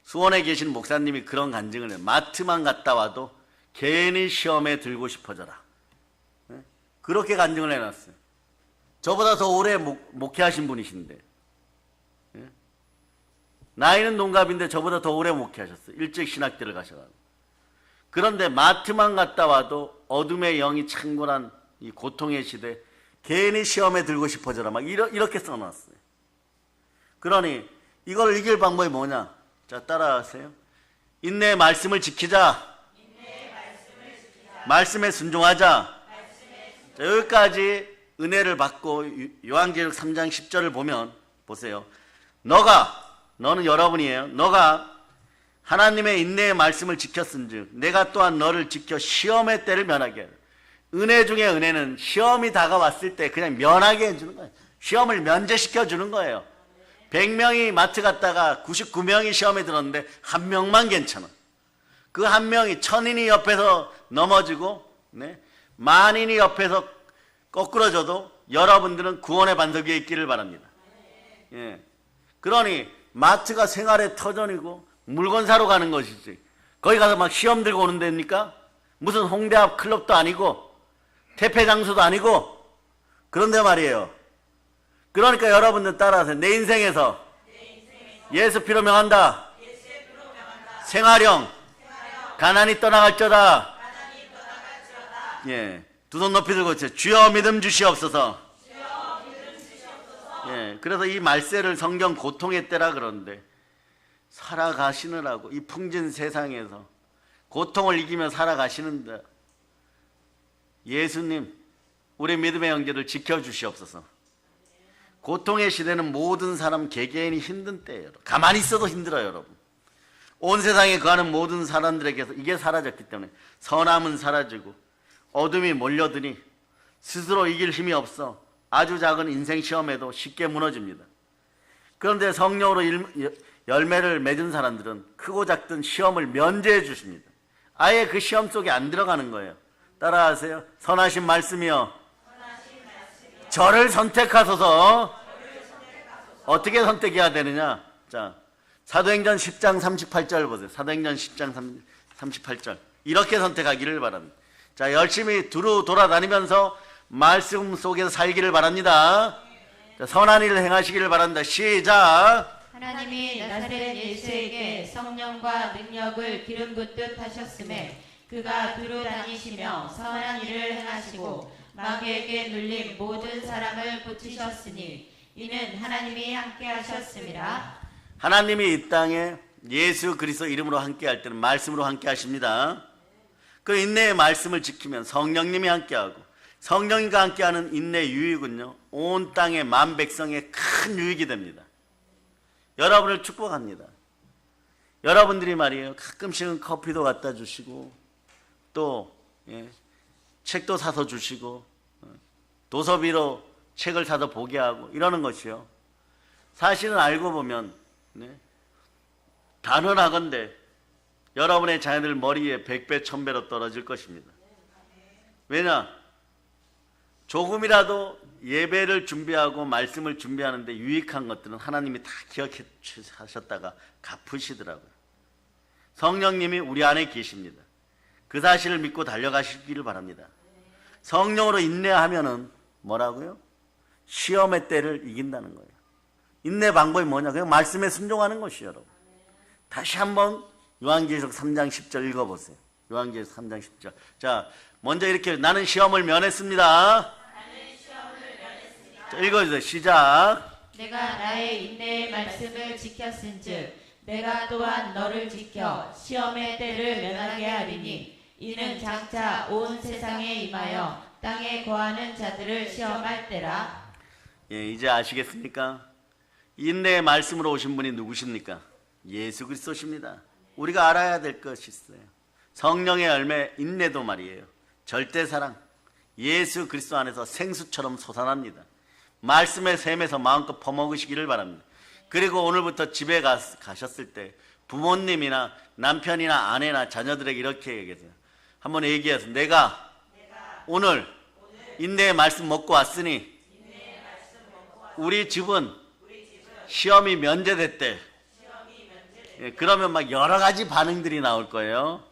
수원에 계신 목사님이 그런 간증을 해요. 마트만 갔다 와도 괜히 시험에 들고 싶어져라. 예? 그렇게 간증을 해놨어요. 저보다 더 오래 목회하신 분이신데, 예? 나이는 동갑인데 저보다 더 오래 목회하셨어요. 일찍 신학대를 가셔가지고. 그런데 마트만 갔다 와도 어둠의 영이 창궐한 이 고통의 시대, 괜히 시험에 들고 싶어져라. 막 이렇게 써놨어요. 그러니 이걸 이길 방법이 뭐냐? 자, 따라하세요. 인내의 말씀을 지키자. 말씀에 순종하자. 자, 여기까지 은혜를 받고 요한계시록 3장 10절을 보면 보세요. 너는 여러분이에요. 너가 하나님의 인내의 말씀을 지켰은즉 내가 또한 너를 지켜 시험의 때를 면하게 하라. 은혜 중에 은혜는 시험이 다가왔을 때 그냥 면하게 해주는 거예요. 시험을 면제시켜 주는 거예요. 100명이 마트 갔다가 99명이 시험에 들었는데 한 명만 괜찮아. 그 한 명이 1000인이 옆에서 넘어지고, 네, 만인이 옆에서 거꾸러져도 여러분들은 구원의 반석 위에 있기를 바랍니다. 예. 그러니 마트가 생활의 터전이고 물건 사러 가는 것이지, 거기 가서 막 시험 들고 오는 데입니까? 무슨 홍대 앞 클럽도 아니고 태폐 장소도 아니고 그런데 말이에요. 그러니까 여러분들 따라하세요. 내 인생에서 예수 피로 명한다. 생활형 가난이 떠나갈지어다. 예, 두 손 높이 들고 있어요. 주여 믿음 주시옵소서. 예, 그래서 이 말세를 성경 고통의 때라 그러는데, 살아가시느라고 이 풍진 세상에서 고통을 이기며 살아가시는데 예수님, 우리 믿음의 형제들 지켜주시옵소서. 고통의 시대는 모든 사람 개개인이 힘든 때예요. 가만히 있어도 힘들어요, 여러분. 온 세상에 거하는 모든 사람들에게서 이게 사라졌기 때문에 선함은 사라지고 어둠이 몰려드니 스스로 이길 힘이 없어 아주 작은 인생 시험에도 쉽게 무너집니다. 그런데 성령으로 열매를 맺은 사람들은 크고 작든 시험을 면제해 주십니다. 아예 그 시험 속에 안 들어가는 거예요. 따라하세요. 선하신 말씀이요, 저를 선택하소서. 어떻게 선택해야 되느냐? 자, 사도행전 10장 38절 보세요. 사도행전 10장 38절 이렇게 선택하기를 바랍니다. 자, 열심히 두루 돌아다니면서 말씀 속에서 살기를 바랍니다. 자, 선한 일을 행하시기를 바랍니다. 시작. 하나님이 나사렛 예수에게 성령과 능력을 기름 붓듯 하셨음에 그가 두루 다니시며 선한 일을 행하시고 마귀에게 눌린 모든 사람을 고치셨으니 이는 하나님이 함께 하셨음이라. 하나님이 이 땅에 예수 그리스도 이름으로 함께 할 때는 말씀으로 함께 하십니다. 그 인내의 말씀을 지키면 성령님이 함께하고 성령님과 함께하는 인내 유익은요, 온 땅의 만 백성의 큰 유익이 됩니다. 여러분을 축복합니다. 여러분들이 말이에요, 가끔씩은 커피도 갖다 주시고 또 책도 사서 주시고 도서비로 책을 사서 보게 하고 이러는 것이요, 사실은 알고 보면 단언하건대 여러분의 자녀들 머리에 100배 1000배로 떨어질 것입니다. 왜냐? 조금이라도 예배를 준비하고 말씀을 준비하는데 유익한 것들은 하나님이 다 기억해 하셨다가 갚으시더라고요. 성령님이 우리 안에 계십니다. 그 사실을 믿고 달려가시기를 바랍니다. 성령으로 인내하면은 뭐라고요? 시험의 때를 이긴다는 거예요. 인내 방법이 뭐냐? 그냥 말씀에 순종하는 것이요, 여러분. 다시 한번 요한계시록 3장 10절 읽어보세요. 요한계시록 3장 10절. 자, 먼저 이렇게 나는 시험을 면했습니다. 자, 읽어주세요. 시작. 내가 나의 인내의 말씀을 지켰은즉 내가 또한 너를 지켜 시험의 때를 면하게 하리니 이는 장차 온 세상에 임하여 땅에 거하는 자들을 시험할 때라. 예, 이제 아시겠습니까? 인내의 말씀으로 오신 분이 누구십니까? 예수 그리스도십니다. 우리가 알아야 될 것이 있어요. 성령의 열매 인내도 말이에요, 절대 사랑, 예수 그리스도 안에서 생수처럼 솟아납니다. 말씀의 샘에서 마음껏 퍼먹으시기를 바랍니다. 그리고 오늘부터 집에 가셨을 때 부모님이나 남편이나 아내나 자녀들에게 이렇게 얘기하세요. 한번 얘기해서 내가 오늘 인내의 말씀 먹고 왔으니 우리 집은 시험이 면제됐대. 예, 그러면 막 여러 가지 반응들이 나올 거예요.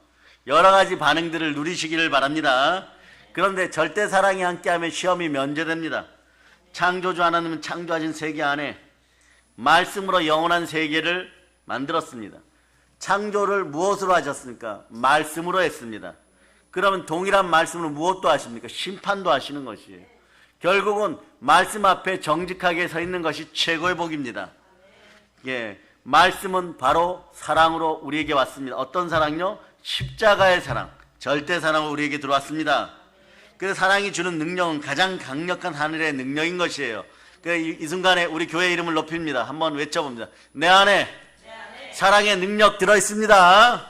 여러 가지 반응들을 누리시기를 바랍니다. 그런데 절대 사랑이 함께하면 시험이 면제됩니다. 창조주 하나님은 창조하신 세계 안에 말씀으로 영원한 세계를 만들었습니다. 창조를 무엇으로 하셨습니까? 말씀으로 했습니다. 그러면 동일한 말씀으로 무엇도 하십니까? 심판도 하시는 것이에요. 결국은 말씀 앞에 정직하게 서 있는 것이 최고의 복입니다. 예, 말씀은 바로 사랑으로 우리에게 왔습니다. 어떤 사랑요? 십자가의 사랑, 절대 사랑으로 우리에게 들어왔습니다. 그래서 사랑이 주는 능력은 가장 강력한 하늘의 능력인 것이에요. 이 순간에 우리 교회 이름을 높입니다. 한번 외쳐봅니다. 내 안에 사랑의 능력 들어있습니다.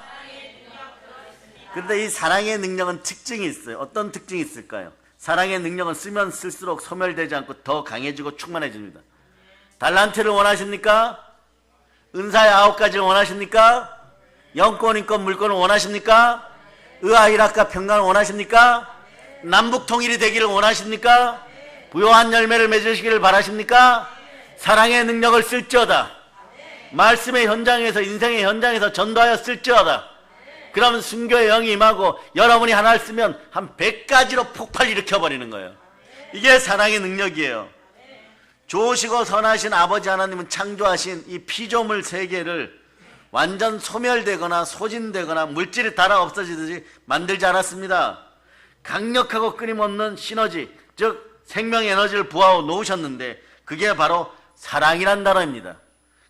그런데 이 사랑의 능력은 특징이 있어요. 어떤 특징이 있을까요? 사랑의 능력은 쓰면 쓸수록 소멸되지 않고 더 강해지고 충만해집니다. 달란트를 원하십니까? 은사의 9가지를 원하십니까? 영권, 인권, 물권을 원하십니까? 의와 일학과 평강을 원하십니까? 남북 통일이 되기를 원하십니까? 부요한 열매를 맺으시기를 바라십니까? 사랑의 능력을 쓸지어다. 말씀의 현장에서, 인생의 현장에서 전도하여 쓸지어다. 그러면 순교의 영이 임하고 여러분이 하나를 쓰면 한 100가지로 폭발 일으켜버리는 거예요. 이게 사랑의 능력이에요. 좋으시고 선하신 아버지 하나님은 창조하신 이 피조물 세계를 완전 소멸되거나 소진되거나 물질이 달아 없어지듯이 만들지 않았습니다. 강력하고 끊임없는 시너지, 즉 생명에너지를 부하고 놓으셨는데 그게 바로 사랑이란 단어입니다.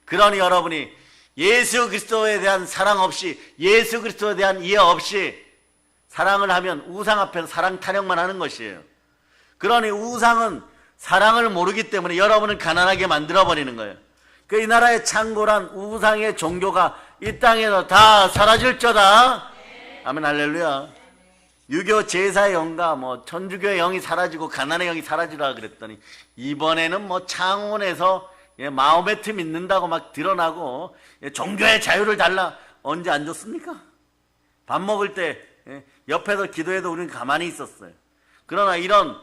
그러니 여러분이 예수 그리스도에 대한 사랑 없이, 예수 그리스도에 대한 이해 없이 사랑을 하면 우상 앞에서 사랑 타령만 하는 것이에요. 그러니 우상은 사랑을 모르기 때문에 여러분을 가난하게 만들어버리는 거예요. 그 이 나라의 창고란 우상의 종교가 이 땅에서 다 사라질저다. 아멘, 할렐루야. 유교 제사의 영과 천주교의 영이 사라지고 가난의 영이 사라지라 그랬더니 이번에는 창원에서 마음의 틈 있는다고 막 드러나고 종교의 자유를 달라. 언제 안 줬습니까? 밥 먹을 때 옆에서 기도해도 우리는 가만히 있었어요. 그러나 이런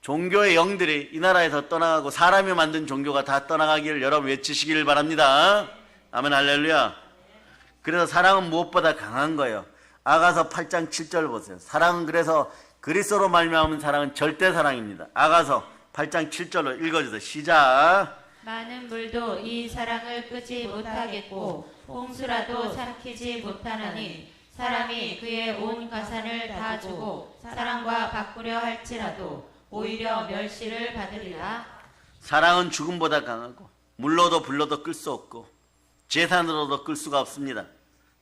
종교의 영들이 이 나라에서 떠나가고 사람이 만든 종교가 다 떠나가기를 여러분 외치시기를 바랍니다. 아멘, 할렐루야. 그래서 사랑은 무엇보다 강한 거예요. 아가서 8장 7절 보세요. 사랑은 그래서 그리스도로 말미암은 사랑은 절대 사랑입니다. 아가서 8장 7절로 읽어주세요. 시작. 많은 물도 이 사랑을 끄지 못하겠고 홍수라도 삼키지 못하나니 사람이 그의 온 가산을 다 주고 사랑과 바꾸려 할지라도 오히려 멸시를 받으리라. 사랑은 죽음보다 강하고 물로도 불로도 끌 수 없고 재산으로도 끌 수가 없습니다.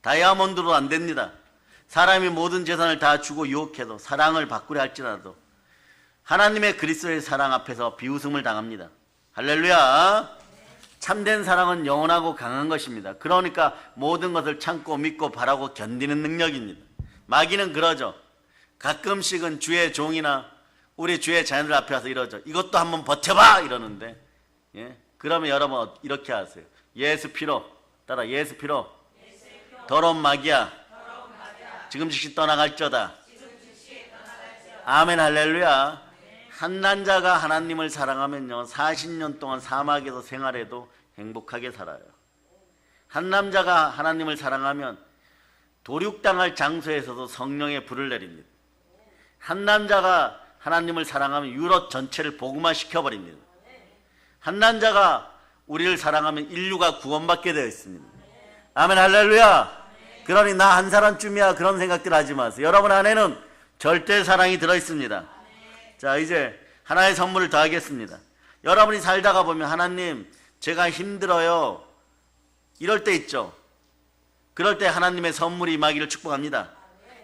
다이아몬드로 안 됩니다. 사람이 모든 재산을 다 주고 유혹해도 사랑을 바꾸려 할지라도 하나님의 그리스도의 사랑 앞에서 비웃음을 당합니다. 할렐루야. 참된 사랑은 영원하고 강한 것입니다. 그러니까 모든 것을 참고 믿고 바라고 견디는 능력입니다. 마귀는 그러죠. 가끔씩은 주의 종이나 우리 주의 자녀들 앞에 와서 이러죠. 이것도 한번 버텨봐 이러는데, 예? 그러면 여러분 이렇게 하세요. 예수 피로 따라 예수 피로 더러운 마귀야 지금 즉시 떠나갈저다. 아멘. 할렐루야. 한 남자가 하나님을 사랑하면요 40년 동안 사막에서 생활해도 행복하게 살아요. 한 남자가 하나님을 사랑하면 도륙당할 장소에서도 성령의 불을 내립니다. 한 남자가 하나님을 사랑하면 유럽 전체를 복음화 시켜버립니다. 한 남자가 우리를 사랑하면 인류가 구원받게 되어 있습니다. 아멘. 할렐루야. 그러니 나 한 사람쯤이야 그런 생각들 하지 마세요. 여러분 안에는 절대 사랑이 들어있습니다. 자, 이제 하나의 선물을 더 하겠습니다. 여러분이 살다가 보면 하나님 제가 힘들어요 이럴 때 있죠. 그럴 때 하나님의 선물이 임하기를 축복합니다.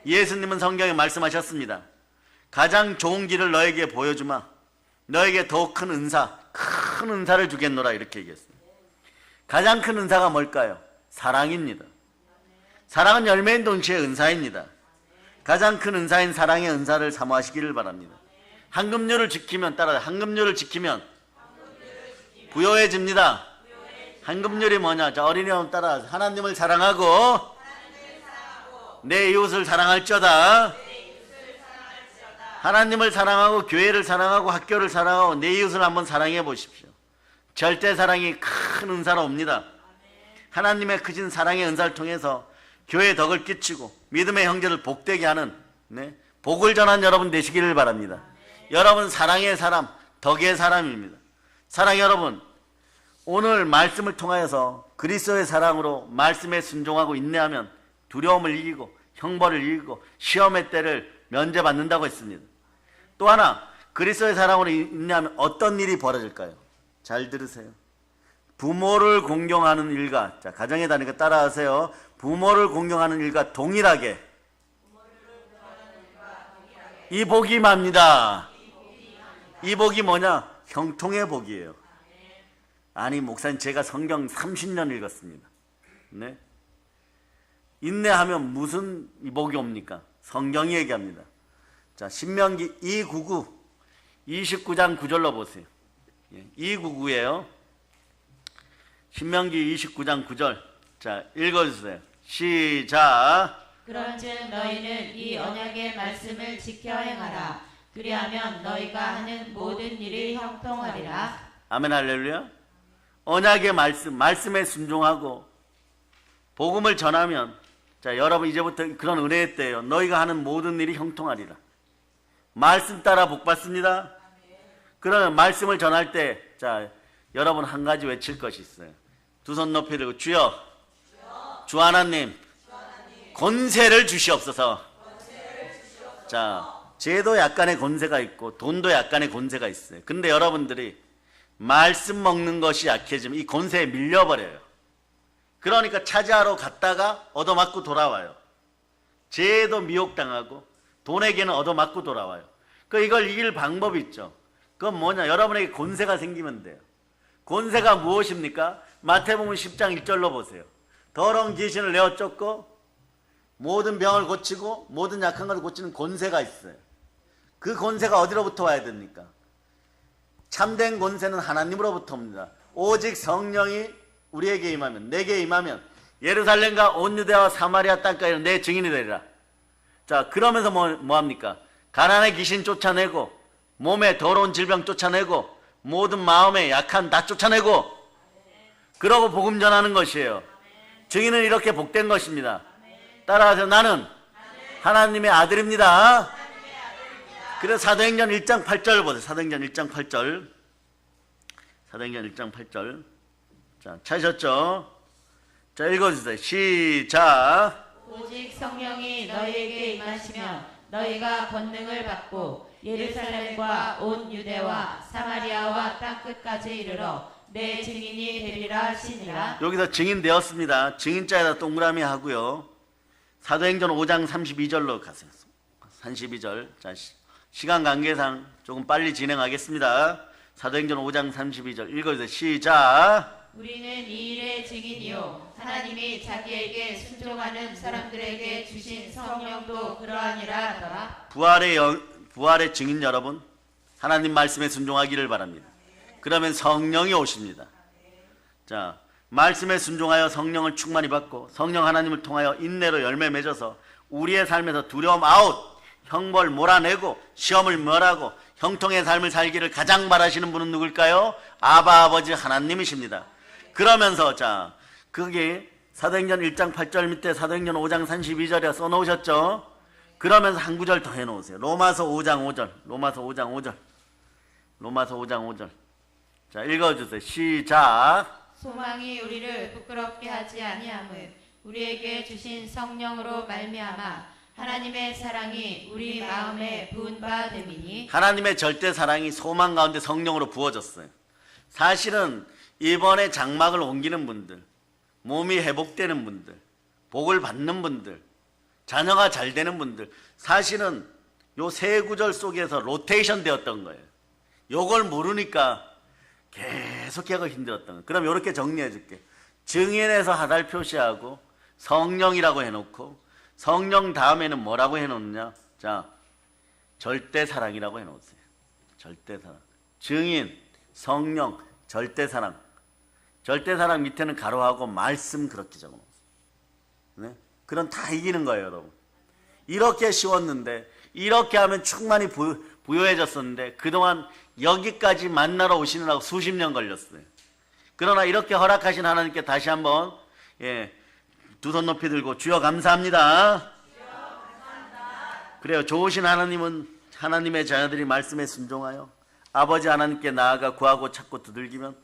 예수님은 성경에 말씀하셨습니다. 가장 좋은 길을 너에게 보여주마 너에게 더 큰 은사를 주겠노라 이렇게 얘기했습니다. 가장 큰 은사가 뭘까요? 사랑입니다. 사랑은 열매인 동시에 은사입니다. 가장 큰 은사인 사랑의 은사를 사모하시기를 바랍니다. 황금률을 지키면 따라요. 황금률을 지키면 부요해집니다. 황금률이 뭐냐? 자, 어린이 여러분 따라 하나님을 사랑하고 내 이웃을 사랑할지어다. 하나님을 사랑하고 교회를 사랑하고 학교를 사랑하고 내 이웃을 한번 사랑해 보십시오. 절대 사랑이 큰 은사로 옵니다. 하나님의 크신 사랑의 은사를 통해서 교회에 덕을 끼치고 믿음의 형제를 복되게 하는 복을 전한 여러분 되시기를 바랍니다. 여러분 사랑의 사람, 덕의 사람입니다. 사랑 여러분, 오늘 말씀을 통하여서 그리스도의 사랑으로 말씀에 순종하고 인내하면 두려움을 이기고 형벌을 이기고 시험의 때를 면제받는다고 했습니다. 또 하나 그리스도의 사랑으로 인내하면 어떤 일이 벌어질까요? 잘 들으세요. 부모를 공경하는 일과 자 가정에 다니까 따라하세요. 부모를 공경하는 일과 동일하게 이 복이 맙니다. 이 복이 뭐냐? 형통의 복이에요. 아니 목사님 제가 성경 30년 읽었습니다. 네? 인내하면 무슨 이 복이 옵니까? 성경이 얘기합니다. 자 신명기 29장 9절로 보세요. 299예요. 신명기 29장 9절 자 읽어주세요. 시작. 그런즉 너희는 이 언약의 말씀을 지켜 행하라. 그리하면 너희가 하는 모든 일이 형통하리라. 아멘. 할렐루야. 언약의 말씀에 순종하고 복음을 전하면 자 여러분 이제부터 그런 은혜의 때예요. 너희가 하는 모든 일이 형통하리라. 말씀 따라 복 받습니다. 그러면 말씀을 전할 때 자 여러분 한 가지 외칠 것이 있어요. 두 손 높이 들고 주여 주 하나님 권세를 주시옵소서. 자 죄도 약간의 권세가 있고 돈도 약간의 권세가 있어요. 근데 여러분들이 말씀 먹는 것이 약해지면 이 권세에 밀려버려요. 그러니까 차지하러 갔다가 얻어맞고 돌아와요. 죄도 미혹당하고 돈에게는 얻어맞고 돌아와요. 이걸 이길 방법이 있죠. 그건 뭐냐? 여러분에게 권세가 생기면 돼요. 권세가 무엇입니까? 마태복음 10장 1절로 보세요. 더러운 귀신을 내어 쫓고 모든 병을 고치고 모든 약한 것을 고치는 권세가 있어요. 그 권세가 어디로부터 와야 됩니까? 참된 권세는 하나님으로부터 옵니다. 오직 성령이 우리에게 임하면 내게 임하면 예루살렘과 온 유대와 사마리아 땅까지 내 증인이 되리라. 자 그러면서 뭐합니까? 가난의 귀신 쫓아내고 몸에 더러운 질병 쫓아내고 모든 마음에 약한 다 쫓아내고 그러고 복음 전하는 것이에요. 증인은 이렇게 복된 것입니다. 따라하세요. 나는 하나님의 아들입니다. 그래서 사도행전 1장 8절 보세요. 사도행전 1장 8절. 사도행전 1장 8절. 자, 찾으셨죠? 자, 읽어주세요. 시작. 오직 성령이 너희에게 임하시면 너희가 권능을 받고 예루살렘과 온 유대와 사마리아와 땅끝까지 이르러 내 증인이 되리라 하시니라. 여기서 증인 되었습니다. 증인자에다 동그라미 하고요. 사도행전 5장 32절로 가세요. 32절. 자, 시간 관계상 조금 빨리 진행하겠습니다. 사도행전 5장 32절 읽어주세요. 시작. 우리는 이 일의 증인이요 하나님이 자기에게 순종하는 사람들에게 주신 성령도 그러하니라 하더라. 부활의 증인 여러분, 하나님 말씀에 순종하기를 바랍니다. 그러면 성령이 오십니다. 자, 말씀에 순종하여 성령을 충만히 받고 성령 하나님을 통하여 인내로 열매 맺어서 우리의 삶에서 두려움 아웃, 형벌 몰아내고 시험을 멸하고 형통의 삶을 살기를 가장 바라시는 분은 누굴까요? 아바 아버지 하나님이십니다. 그러면서 자, 그게 사도행전 1장 8절 밑에 사도행전 5장 32절에 써놓으셨죠? 그러면서 한 구절 더 해놓으세요. 로마서 5장 5절. 로마서 5장 5절. 로마서 5장 5절. 자, 읽어주세요. 시작. 소망이 우리를 부끄럽게 하지 아니함을 우리에게 주신 성령으로 말미암아 하나님의 사랑이 우리 마음에 부은 바 됨이니. 하나님의 절대 사랑이 소망 가운데 성령으로 부어졌어요. 사실은 이번에 장막을 옮기는 분들, 몸이 회복되는 분들, 복을 받는 분들, 자녀가 잘 되는 분들, 사실은 요 세 구절 속에서 로테이션 되었던 거예요. 요걸 모르니까 계속하기가 힘들었던 거예요. 그럼 이렇게 정리해 줄게. 증인에서 하달 표시하고 성령이라고 해놓고 성령 다음에는 뭐라고 해놓느냐? 자, 절대 사랑이라고 해놓으세요. 절대 사랑. 증인, 성령, 절대 사랑. 절대 사랑 밑에는 가로하고 말씀 그렇게 적어놓으세요. 네? 그럼 다 이기는 거예요, 여러분. 이렇게 쉬웠는데, 이렇게 하면 충만히 부여해졌었는데 그동안 여기까지 만나러 오시느라고 수십 년 걸렸어요. 그러나 이렇게 허락하신 하나님께 다시 한번 두 손 높이 들고 주여 감사합니다. 그래요. 좋으신 하나님은 하나님의 자녀들이 말씀에 순종하여 아버지 하나님께 나아가 구하고 찾고 두들기면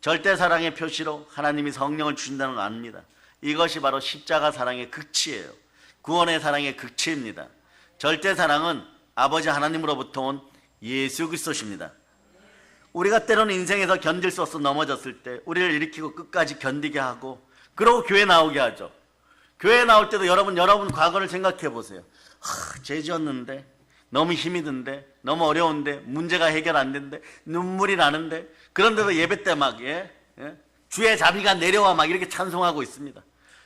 절대 사랑의 표시로 하나님이 성령을 주신다는 거 압니다. 이것이 바로 십자가 사랑의 극치예요. 구원의 사랑의 극치입니다. 절대 사랑은 아버지 하나님으로부터 온 예수 그리스도십니다. 우리가 때로는 인생에서 견딜 수 없어 넘어졌을 때 우리를 일으키고 끝까지 견디게 하고 그러고 교회 나오게 하죠. 교회 나올 때도 여러분 과거를 생각해 보세요. 죄 지었는데 너무 힘이 든데 너무 어려운데 문제가 해결 안 된대 눈물이 나는데 그런데도 예배 때 막 주의 자비가 내려와 막 이렇게 찬송하고 있습니다.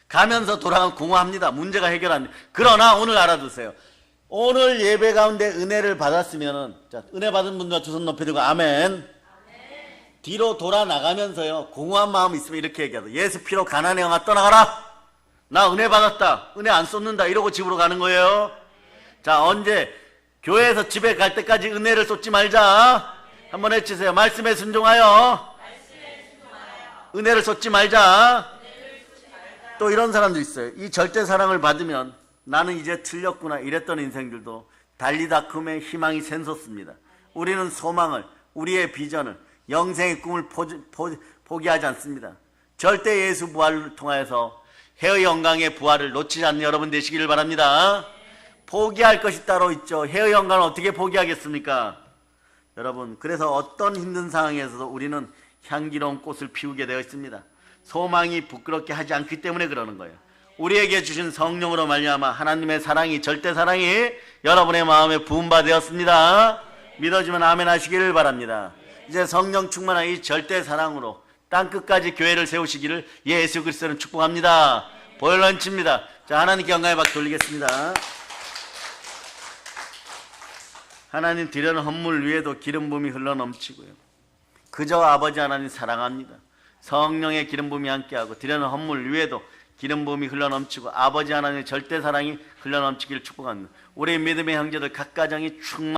가면서 돌아가면 공허합니다. 문제가 해결 안 돼. 그러나 오늘 알아두세요. 오늘 예배 가운데 은혜를 받았으면은 자, 은혜 받은 분들 두 손 높이 들고 아멘. 뒤로 돌아 나가면서요 공허한 마음이 있으면 이렇게 얘기하죠. 예수 피로 가난의 영아 떠나가라. 나 은혜 받았다. 은혜 안 쏟는다. 이러고 집으로 가는 거예요. 자, 언제 교회에서 집에 갈 때까지 은혜를 쏟지 말자. 한번 해주세요. 말씀에 순종하여 은혜를 쏟지 말자. 또 이런 사람도 있어요. 이 절대 사랑을 받으면 나는 이제 틀렸구나 이랬던 인생들도 달리다툼의 희망이 샘솟습니다. 우리는 소망을, 우리의 비전을, 영생의 꿈을 포기하지 않습니다. 절대 예수 부활을 통하여서 해의 영광의 부활을 놓치지 않는 여러분 되시기를 바랍니다. 포기할 것이 따로 있죠. 해의 영광을 어떻게 포기하겠습니까? 여러분, 그래서 어떤 힘든 상황에서도 우리는 향기로운 꽃을 피우게 되어 있습니다. 소망이 부끄럽게 하지 않기 때문에 그러는 거예요. 우리에게 주신 성령으로 말미암아 하나님의 사랑이 절대 사랑이 여러분의 마음에 부은 바 되었습니다. 믿어지면 아멘 하시기를 바랍니다. 이제 성령 충만한 이 절대 사랑으로 땅끝까지 교회를 세우시기를 예수 그리스도는 축복합니다. 보혈런치입니다. 자, 하나님께 영광의 박수 돌리겠습니다. 하나님 드려는 헌물 위에도 기름 부음이 흘러넘치고요. 그저 아버지 하나님 사랑합니다. 성령의 기름 부음이 함께하고 드려는 헌물 위에도 기름 부음이 흘러넘치고 아버지 하나님의 절대 사랑이 흘러넘치기를 축복합니다. 우리 믿음의 형제들 각 가정이 충만